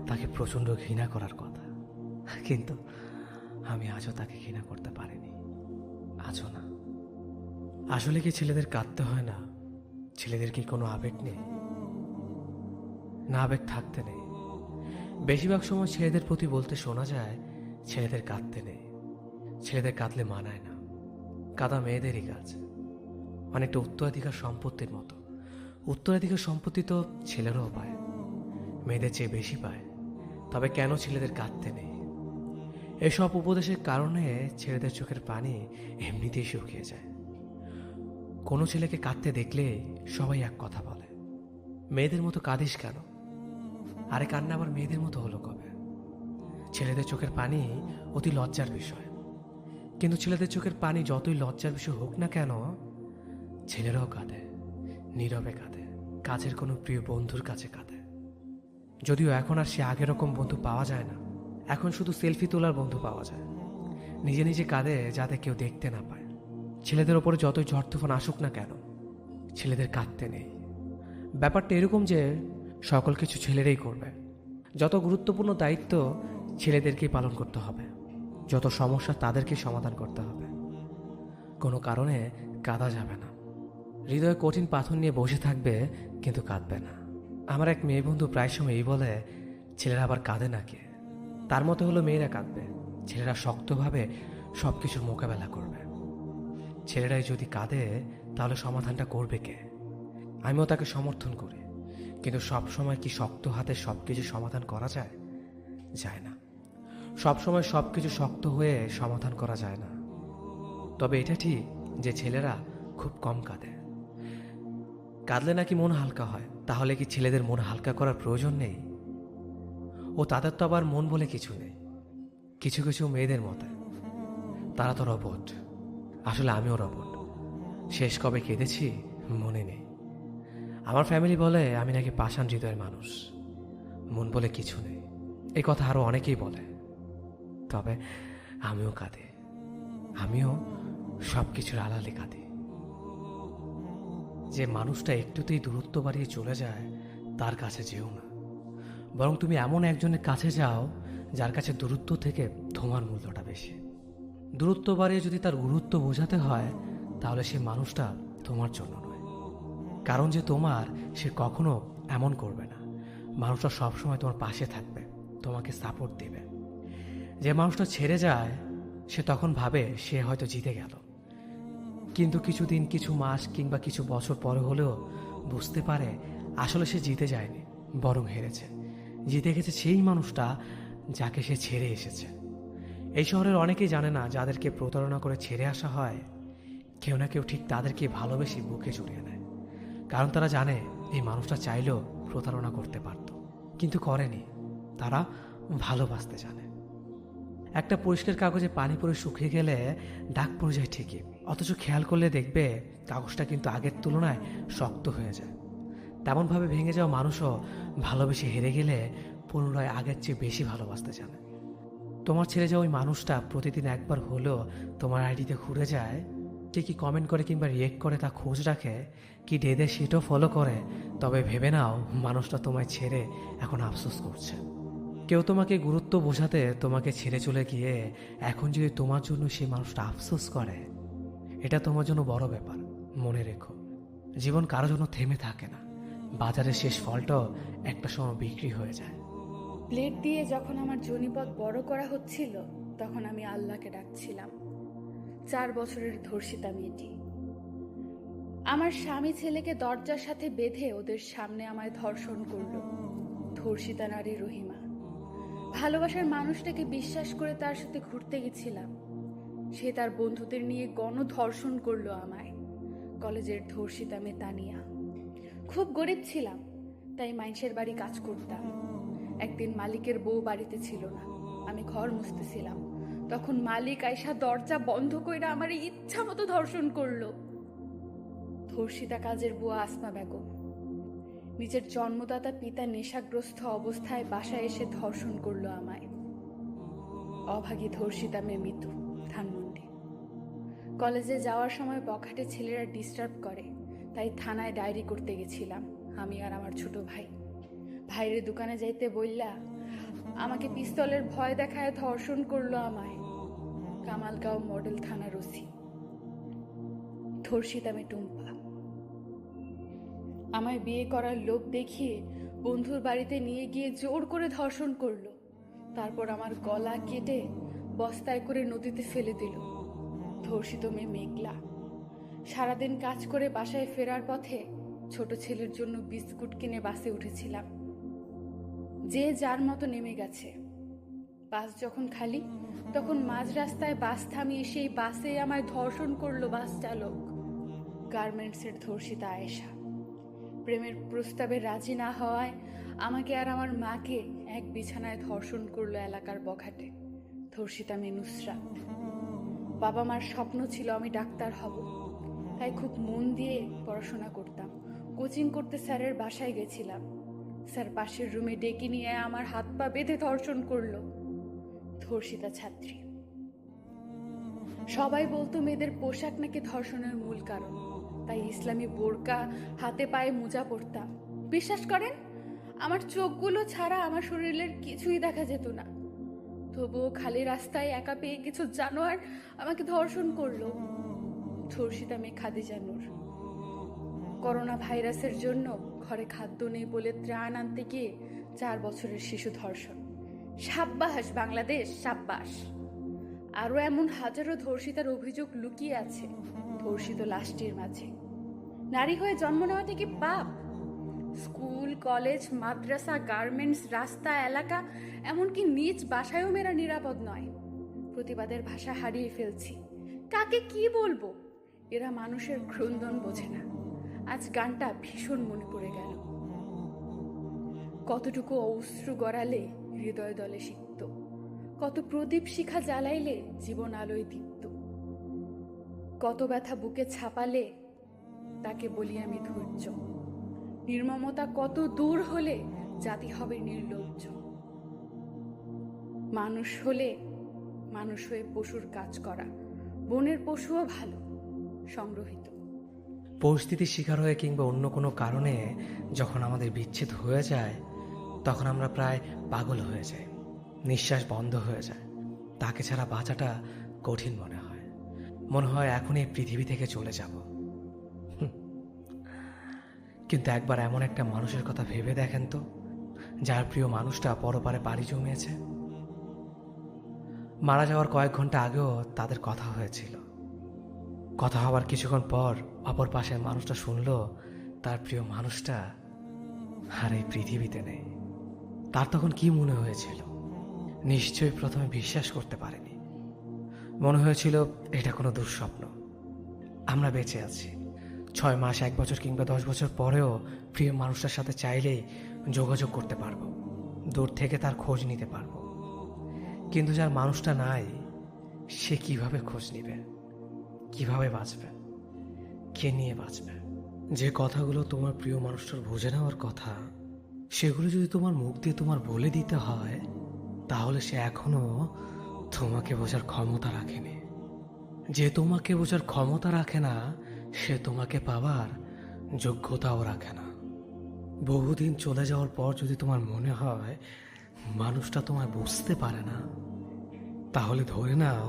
তাকে প্রচণ্ড ঘৃণা করার কথা, কিন্তু আমি আজও তাকে ঘৃণা করতে পারিনি, আজও না। আসলে কি ছেলেদের কাঁদতে হয় না? ছেলেদের কি কোনো আবেগ নেই? না, আবেগ থাকতে নেই। বেশিরভাগ সময় ছেলেদের প্রতি বলতে শোনা যায় ছেলেদের কাঁদতে নেই, ছেলেদের কাঁদলে মানায় না। কাঁদা মেয়েদেরই কাজ, অনেকটা উত্তরাধিকার সম্পত্তির মতো। উত্তরাধিকার সম্পত্তি তো ছেলেরাও পায়, মেয়েদের চেয়ে বেশি পায়। তবে কেন ছেলেদের কাঁদতে নেই? এসব উপদেশের কারণে ছেলেদের চোখের পানি এমনিতেই শুকিয়ে যায়। কোনো ছেলেকে কাঁদতে দেখলে সবাই এক কথা বলে, মেয়েদের মতো কাঁদিস কেন? আরে কান্না আবার মেয়েদের মতো হলো কবে? ছেলেদের চোখের পানি অতি লজ্জার বিষয়, কিন্তু ছেলেদের চোখের পানি যতই লজ্জার বিষয় হোক না কেন, ছেলেরাও কাঁদে, নীরবে কাঁদে, কাছের কোনো প্রিয় বন্ধুর কাছে কাঁদে। যদিও এখন আর সে আগের রকম বন্ধু পাওয়া যায় না, এখন শুধু সেলফি তোলার বন্ধু পাওয়া যায়। নিজে নিজে কাঁদে যাতে কেউ দেখতে না পায়। ছেলেদের ওপরে যতই ঝড় তুফান আসুক না কেন, ছেলেদের কাঁদতে নেই। ব্যাপারটা এরকম যে সকল কিছু ছেলেরাই করবে। যত গুরুত্বপূর্ণ দায়িত্ব ছেলেদেরকেই পালন করতে হবে, যত সমস্যা তাদেরকেই সমাধান করতে হবে। কোনো কারণে কাঁদা যাবে না। হৃদয়ে কঠিন পাথর নিয়ে বসে থাকবে কিন্তু কাঁদবে না। আমার এক মেয়ে বন্ধু প্রায় সময় এই বলে, ছেলেরা আবার কাঁদে নাকি? তার মতো হলো মেয়েরা কাঁদবে, ছেলেরা শক্তভাবে সব কিছুর মোকাবেলা করবে। ছেলেরাই যদি কাঁদে তাহলে সমাধানটা করবে কে? আমিও তাকে সমর্থন করি, কিন্তু সব সময় কি শক্ত হাতে সব কিছু সমাধান করা যায়? যায় না। সব সময় সব কিছু শক্ত হয়ে সমাধান করা যায় না। তবে এটা ঠিক যে ছেলেরা খুব কম কাঁদে। কাঁদলে নাকি মন হালকা হয়। তাহলে কি ছেলেদের মন হালকা করার প্রয়োজন নেই? ও তাদের তো আবার মন বলে কিছু নেই। কিছু কিছু মেয়েদের মতে তারা তো রবট। আসলে আমিও রবট। শেষ কবে কেঁদেছি মনে নেই। আমার ফ্যামিলি বলে আমি নাকি পাষাণ হৃদয়ের মানুষ, মন বলে কিছু নেই। এই কথা আরো অনেকেই বলে। তবে আমিও কাঁদি, আমিও সব কিছুর আড়ালে কাঁদি। যে মানুষটা একটুতেই দূরত্ব বাড়িয়ে চলে যায় তার কাছে যেও না, বরং তুমি এমন একজনের কাছে যাও যার কাছে দূরত্ব থেকে তোমার মূল্যটা বেশি। দূরত্ব বাড়িয়ে যদি তার গুরুত্ব বোঝাতে হয়, তাহলে সে মানুষটা তোমার জন্য নয়। কারণ যে তোমার, সে কখনো এমন করবে না। মানুষটা সবসময় তোমার পাশে থাকবে, তোমাকে সাপোর্ট দেবে। যে মানুষটা ছেড়ে যায়, সে তখন ভাবে সে হয়তো জিতে গেল, কিন্তু কিছুদিন, কিছু মাস কিংবা কিছু বছর পরে হলেও বুঝতে পারে আসলে সে জিতে যায়নি, বরং হেরেছে। জিতে গেছে সেই মানুষটা যাকে সে ছেড়ে এসেছে। এই শহরের অনেকেই জানে না, যাদেরকে প্রতারণা করে ছেড়ে আসা হয়, কেউ না কেউ ঠিক তাদেরকে ভালোবেসে বুকে জড়িয়ে নেয়। কারণ তারা জানে এই মানুষটা চাইলেও প্রতারণা করতে পারত, কিন্তু করেনি। তারা ভালোবাসতে জানে। একটা পরিষ্কার কাগজে পানি পড়ে শুকিয়ে গেলে দাগ পড়ে যায় ঠিকই, অথচ খেয়াল করলে দেখবে কাগজটা কিন্তু আগের তুলনায় শক্ত হয়ে যায়। তেমনভাবে ভেঙে যাওয়া মানুষও ভালোবেসে হেরে গেলে পুনরায় আগের চেয়ে বেশি ভালোবাসতে জানে। তোমার ছেড়ে যাওয়া ওই মানুষটা প্রতিদিন একবার হলেও তোমার আইডিতে ঘুরে যায়, কে কি কমেন্ট করে কিংবা রিয়েক্ট করে তা খোঁজ রাখে, কি ডেদে সেটাও ফলো করে, তবে ভেবে নাও মানুষটা তোমায় ছেড়ে এখন আফসোস করছে। কেউ তোমাকে গুরুত্ব বোঝাতে তোমাকে ছেড়ে চলে গিয়ে এখন যদি তোমার জন্য সেই মানুষটা আফসোস করে, এটা তোমার জন্য বড় ব্যাপার। মনে রেখো, জীবন কারো জন্য থেমে থাকে না। বাজারের শেষ ফলটাও একটা সময় বিক্রি হয়ে যায়। প্লেট দিয়ে যখন আমার জনিপদ বড় করা হচ্ছিল, তখন আমি আল্লাহকে ডাকছিলাম। 4 বছরের ধর্ষিতা মেয়েটি। আমার স্বামী ছেলেকে দরজার সাথে বেঁধে ওদের সামনে আমায় ধর্ষণ করলো। ধর্ষিতা নারী রহিমা। ভালোবাসার মানুষটাকে বিশ্বাস করে তার সাথে ঘুরতে গেছিলাম, সে তার বন্ধুদের নিয়ে গণধর্ষণ করলো আমায়। কলেজের ধর্ষিতা মেয়ে তানিয়া। খুব গরিব ছিলাম, তাই মাইনসের বাড়ি কাজ করতাম। একদিন মালিকের বউ বাড়িতে ছিল না, আমি ঘর মুছতেছিলাম। তখন মালিক আইসা দরজা বন্ধ কইরা আমার ইচ্ছা মতো ধর্ষণ করলো। ধর্ষিতা কাজের বুয়া আসমা বেগম। নিজের জন্মদাতা পিতা নেশাগ্রস্ত অবস্থায় বাসায় এসে ধর্ষণ করলো আমায়। অভাগী ধর্ষিতা মেয়ে মিতু, ধানমন্ডি। কলেজে যাওয়ার সময় বখাটে ছেলেরা ডিস্টার্ব করে, তাই থানায় ডায়েরি করতে গেছিলাম আমি আর আমার ছোট ভাই। ভাইয়ের দোকানে যাইতে বললা আমাকে পিস্তলের ভয় দেখায় ধর্ষণ করলো আমায়। কামালগাঁও মডেল থানার ওসি। ধর্ষিতা মেয়ে টুম্পা। আমায় বিয়ে করার লোভ দেখিয়ে বন্ধুর বাড়িতে নিয়ে গিয়ে জোর করে ধর্ষণ করলো। তারপর আমার গলা কেটে বস্তায় করে নদীতে ফেলে দিল। ধর্ষিত মেয়ে মেঘলা। সারাদিন কাজ করে বাসায় ফেরার পথে ছোট ছেলের জন্য বিস্কুট কিনে বাসে উঠেছিলাম। যে যার মতো নেমে গেছে। বাস যখন খালি, তখন মাঝ রাস্তায় বাস থামিয়ে সেই বাসে আমায় ধর্ষণ করলো বাস চালক। গার্মেন্টসের ধর্ষিতা আয়েশা। প্রেমের প্রস্তাবে রাজি না হওয়ায় আমাকে আর আমার মাকে এক বিছানায় ধর্ষণ করলো এলাকার বখাটে। ধর্ষিতা মেয়ে নুসরাত। বাবা মার স্বপ্ন ছিল আমি ডাক্তার হব, তাই খুব মন দিয়ে পড়াশোনা করতাম। কোচিং করতে স্যারের বাসায় গেছিলাম। স্যার পাশের রুমে ডেকে নিয়ে আমার হাত পা বেঁধে ধর্ষণ করলো। ধর্ষিতা ছাত্রী। সবাই বলতো মেয়েদের পোশাক নাকি ধর্ষণের মূল কারণ, তাই ইসলামী বোরকা, হাতে পায়ে মোজা পরতাম। বিশ্বাস করেন, আমার চোখগুলো ছাড়া আমার শরীরের কিছুই দেখা যেত না। তবুও খালি রাস্তায় একা পেয়ে কিছু জানোয়ার আমাকে ধর্ষণ করলো। ধর্ষিতা মেয়ে খাদিজা নূর। করোনা ভাইরাসের জন্য ঘরে খাদ্য নেই বলে ত্রাণ আনতে গিয়ে 4 বছরের শিশু ধর্ষণ। সাব্বাস বাংলাদেশ, সাব্বাস। আরো এমন হাজারো ধর্ষিতার অভিযোগ লুকিয়ে আছে ধর্ষিত লাশটির মাঝে। নারী হয়ে জন্ম নেওয়াটা কি পাপ? স্কুল, কলেজ, মাদ্রাসা, গার্মেন্টস, রাস্তা, এলাকা, এমনকি নিজ বাসায়ও মেয়েরা নিরাপদ নয়। প্রতিবাদের ভাষা হারিয়ে ফেলছি। কাকে কি বলবো? এরা মানুষের ক্রন্দন বোঝে না। আজ গানটা ভীষণ মনে পড়ে গেল। কতটুকু অশ্রু গড়ালে হৃদয় দলে সিক্ত, কত প্রদীপ শিখা জ্বালাইলে জীবন আলোয় দীপ্ত, কত ব্যথা বুকে ছাপালে তাকে বলি আমি ধৈর্য। নির্মমতা কত দূর হলে জাতি হবে নির্লজ্জ। মানুষ হলে মানুষ হয়ে পশুর কাজ করা, বনের পশুও ভালো। সংগ্রহিত। পরিস্থিতির শিকার হয়ে কিংবা অন্য কোনো কারণে যখন আমাদের বিচ্ছেদ হয়ে যায়, তখন আমরা প্রায় পাগল হয়ে যাই, নিঃশ্বাস বন্ধ হয়ে যায়। তাকে ছাড়া বাঁচাটা কঠিন মনে হয়। মনে হয় এখন এই পৃথিবী থেকে চলে যাব। কিন্তু একবার এমন একটা মানুষের কথা ভেবে দেখেন তো, যার প্রিয় মানুষটা পরপারে পাড়ি জমিয়েছে। মারা যাওয়ার কয়েক ঘন্টা আগেও তাদের কথা হয়েছিল। কথা হওয়ার কিছুক্ষণ পর অপর পাশের মানুষটা শুনল তার প্রিয় মানুষটা আর এই পৃথিবীতে নেই। তার তখন কি মনে হয়েছিল? নিশ্চয়ই প্রথমে বিশ্বাস করতে পারেনি। মনে হয়েছিল এটা কোনো দুঃস্বপ্ন। আমরা বেঁচে আছি, 6 মাস, 1 বছর কিংবা 10 বছর পরেও প্রিয় মানুষটার সাথে চাইলেই যোগাযোগ করতে পারবো, দূর থেকে তার খোঁজ নিতে পারবো। কিন্তু যার মানুষটা নাই, সে কিভাবে খোঁজ নিবে? কিভাবে বাঁচবে? কে নিয়ে বাঁচবে? যে কথাগুলো তোমার প্রিয় মানুষটার বুঝে নেওয়ার কথা, সেগুলো যদি তোমার মুখ দিয়ে তোমার বলে দিতে হয়, তাহলে সে এখনো তোমাকে বোঝার ক্ষমতা রাখেনি। যে তোমাকে বোঝার ক্ষমতা রাখে না, সে তোমাকে পাওয়ার যোগ্যতাও রাখে না। বহুদিন চলে যাওয়ার পর যদি তোমার মনে হয় মানুষটা তোমায় বুঝতে পারে না, তাহলে ধরে নাও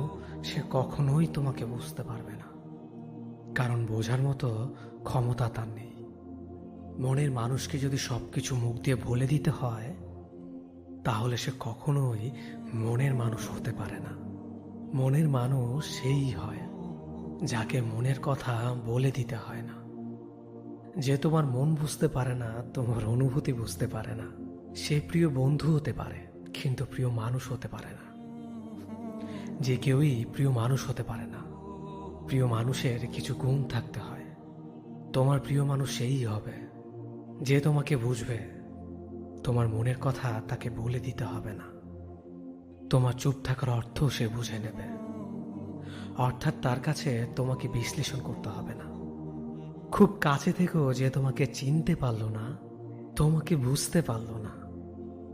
সে কখনোই তোমাকে বুঝতে পারবে না। কারণ বোঝার মতো ক্ষমতা তার নেই। মনের মানুষকে যদি সবকিছু মুখ দিয়ে বলে দিতে হয়, তাহলে সে কখনোই মনের মানুষ হতে পারে না। মনের মানুষ সেই হয় যাকে মনের কথা বলে দিতে হয় না। যে তোমার মন বুঝতে পারে না, তোমার অনুভূতি বুঝতে পারে না, সে প্রিয় বন্ধু হতে পারে, কিন্তু প্রিয় মানুষ হতে পারে না। যে কেউই প্রিয় মানুষ হতে পারে না। প্রিয় মানুষের কিছু গুণ থাকতে হয়। তোমার প্রিয় মানুষ সেই হবে যে তোমাকে বুঝবে। তোমার মনের কথা তাকে বলে দিতে হবে না। তোমার চুপ থাকার অর্থ সে বুঝে নেবে। অর্থাৎ তার কাছে তোমাকে বিশ্লেষণ করতে হবে না। খুব কাছে থেকেও যে তোমাকে চিনতে পারলো না, তোমাকে বুঝতে পারলো না,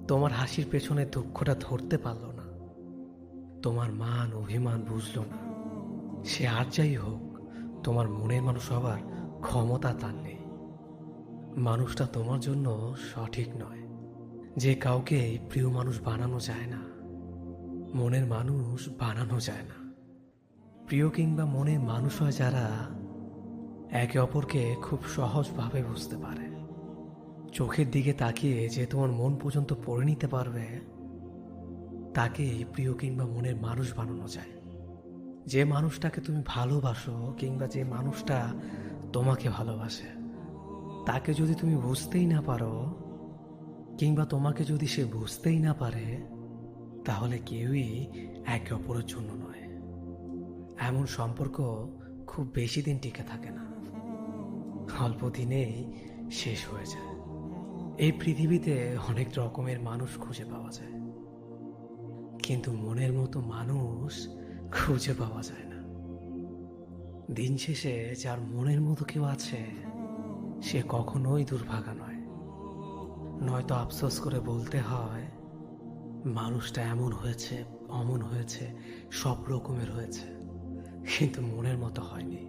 তোমার হাসির পেছনে দুঃখটা ধরতে পারলো না, তোমার মান অভিমান বুঝলো না, সে আর যাই হোক, তোমার মনের মানুষ হবার ক্ষমতা তার নেই। মানুষটা তোমার জন্য সঠিক নয়। যে কাউকে প্রিয় মানুষ বানানো যায় না, মনের মানুষ বানানো যায় না। প্রিয় কিংবা মনের মানুষ হয় যারা একে অপরকে খুব সহজভাবে বুঝতে পারে। চোখের দিকে তাকিয়ে যে তোমার মন পর্যন্ত পড়ে নিতে পারবে, তাকেই প্রিয় কিংবা মনের মানুষ বানানো যায়। যে মানুষটাকে তুমি ভালোবাসো কিংবা যে মানুষটা তোমাকে ভালোবাসে, তাকে যদি তুমি বুঝতেই না পারো কিংবা তোমাকে যদি সে বুঝতেই না পারে, তাহলে কেউই একে অপরের জন্য নয়। এমন সম্পর্ক খুব বেশি দিন টিকে থাকে না, অল্প দিনেই শেষ হয়ে যায়। এই পৃথিবীতে অনেক রকমের মানুষ খুঁজে পাওয়া যায়, কিন্তু মনের মতো মানুষ খুঁজে পাওয়া যায় না। দিন শেষে যার মনের মতো কেউ আছে, সে কখনোই দুর্ভাগা নয়। নয়তো আফসোস করে বলতে হয় মানুষটা এমন হয়েছে, অমন হয়েছে, সব রকমের হয়েছে, কিন্তু মনের মতো হয়নি।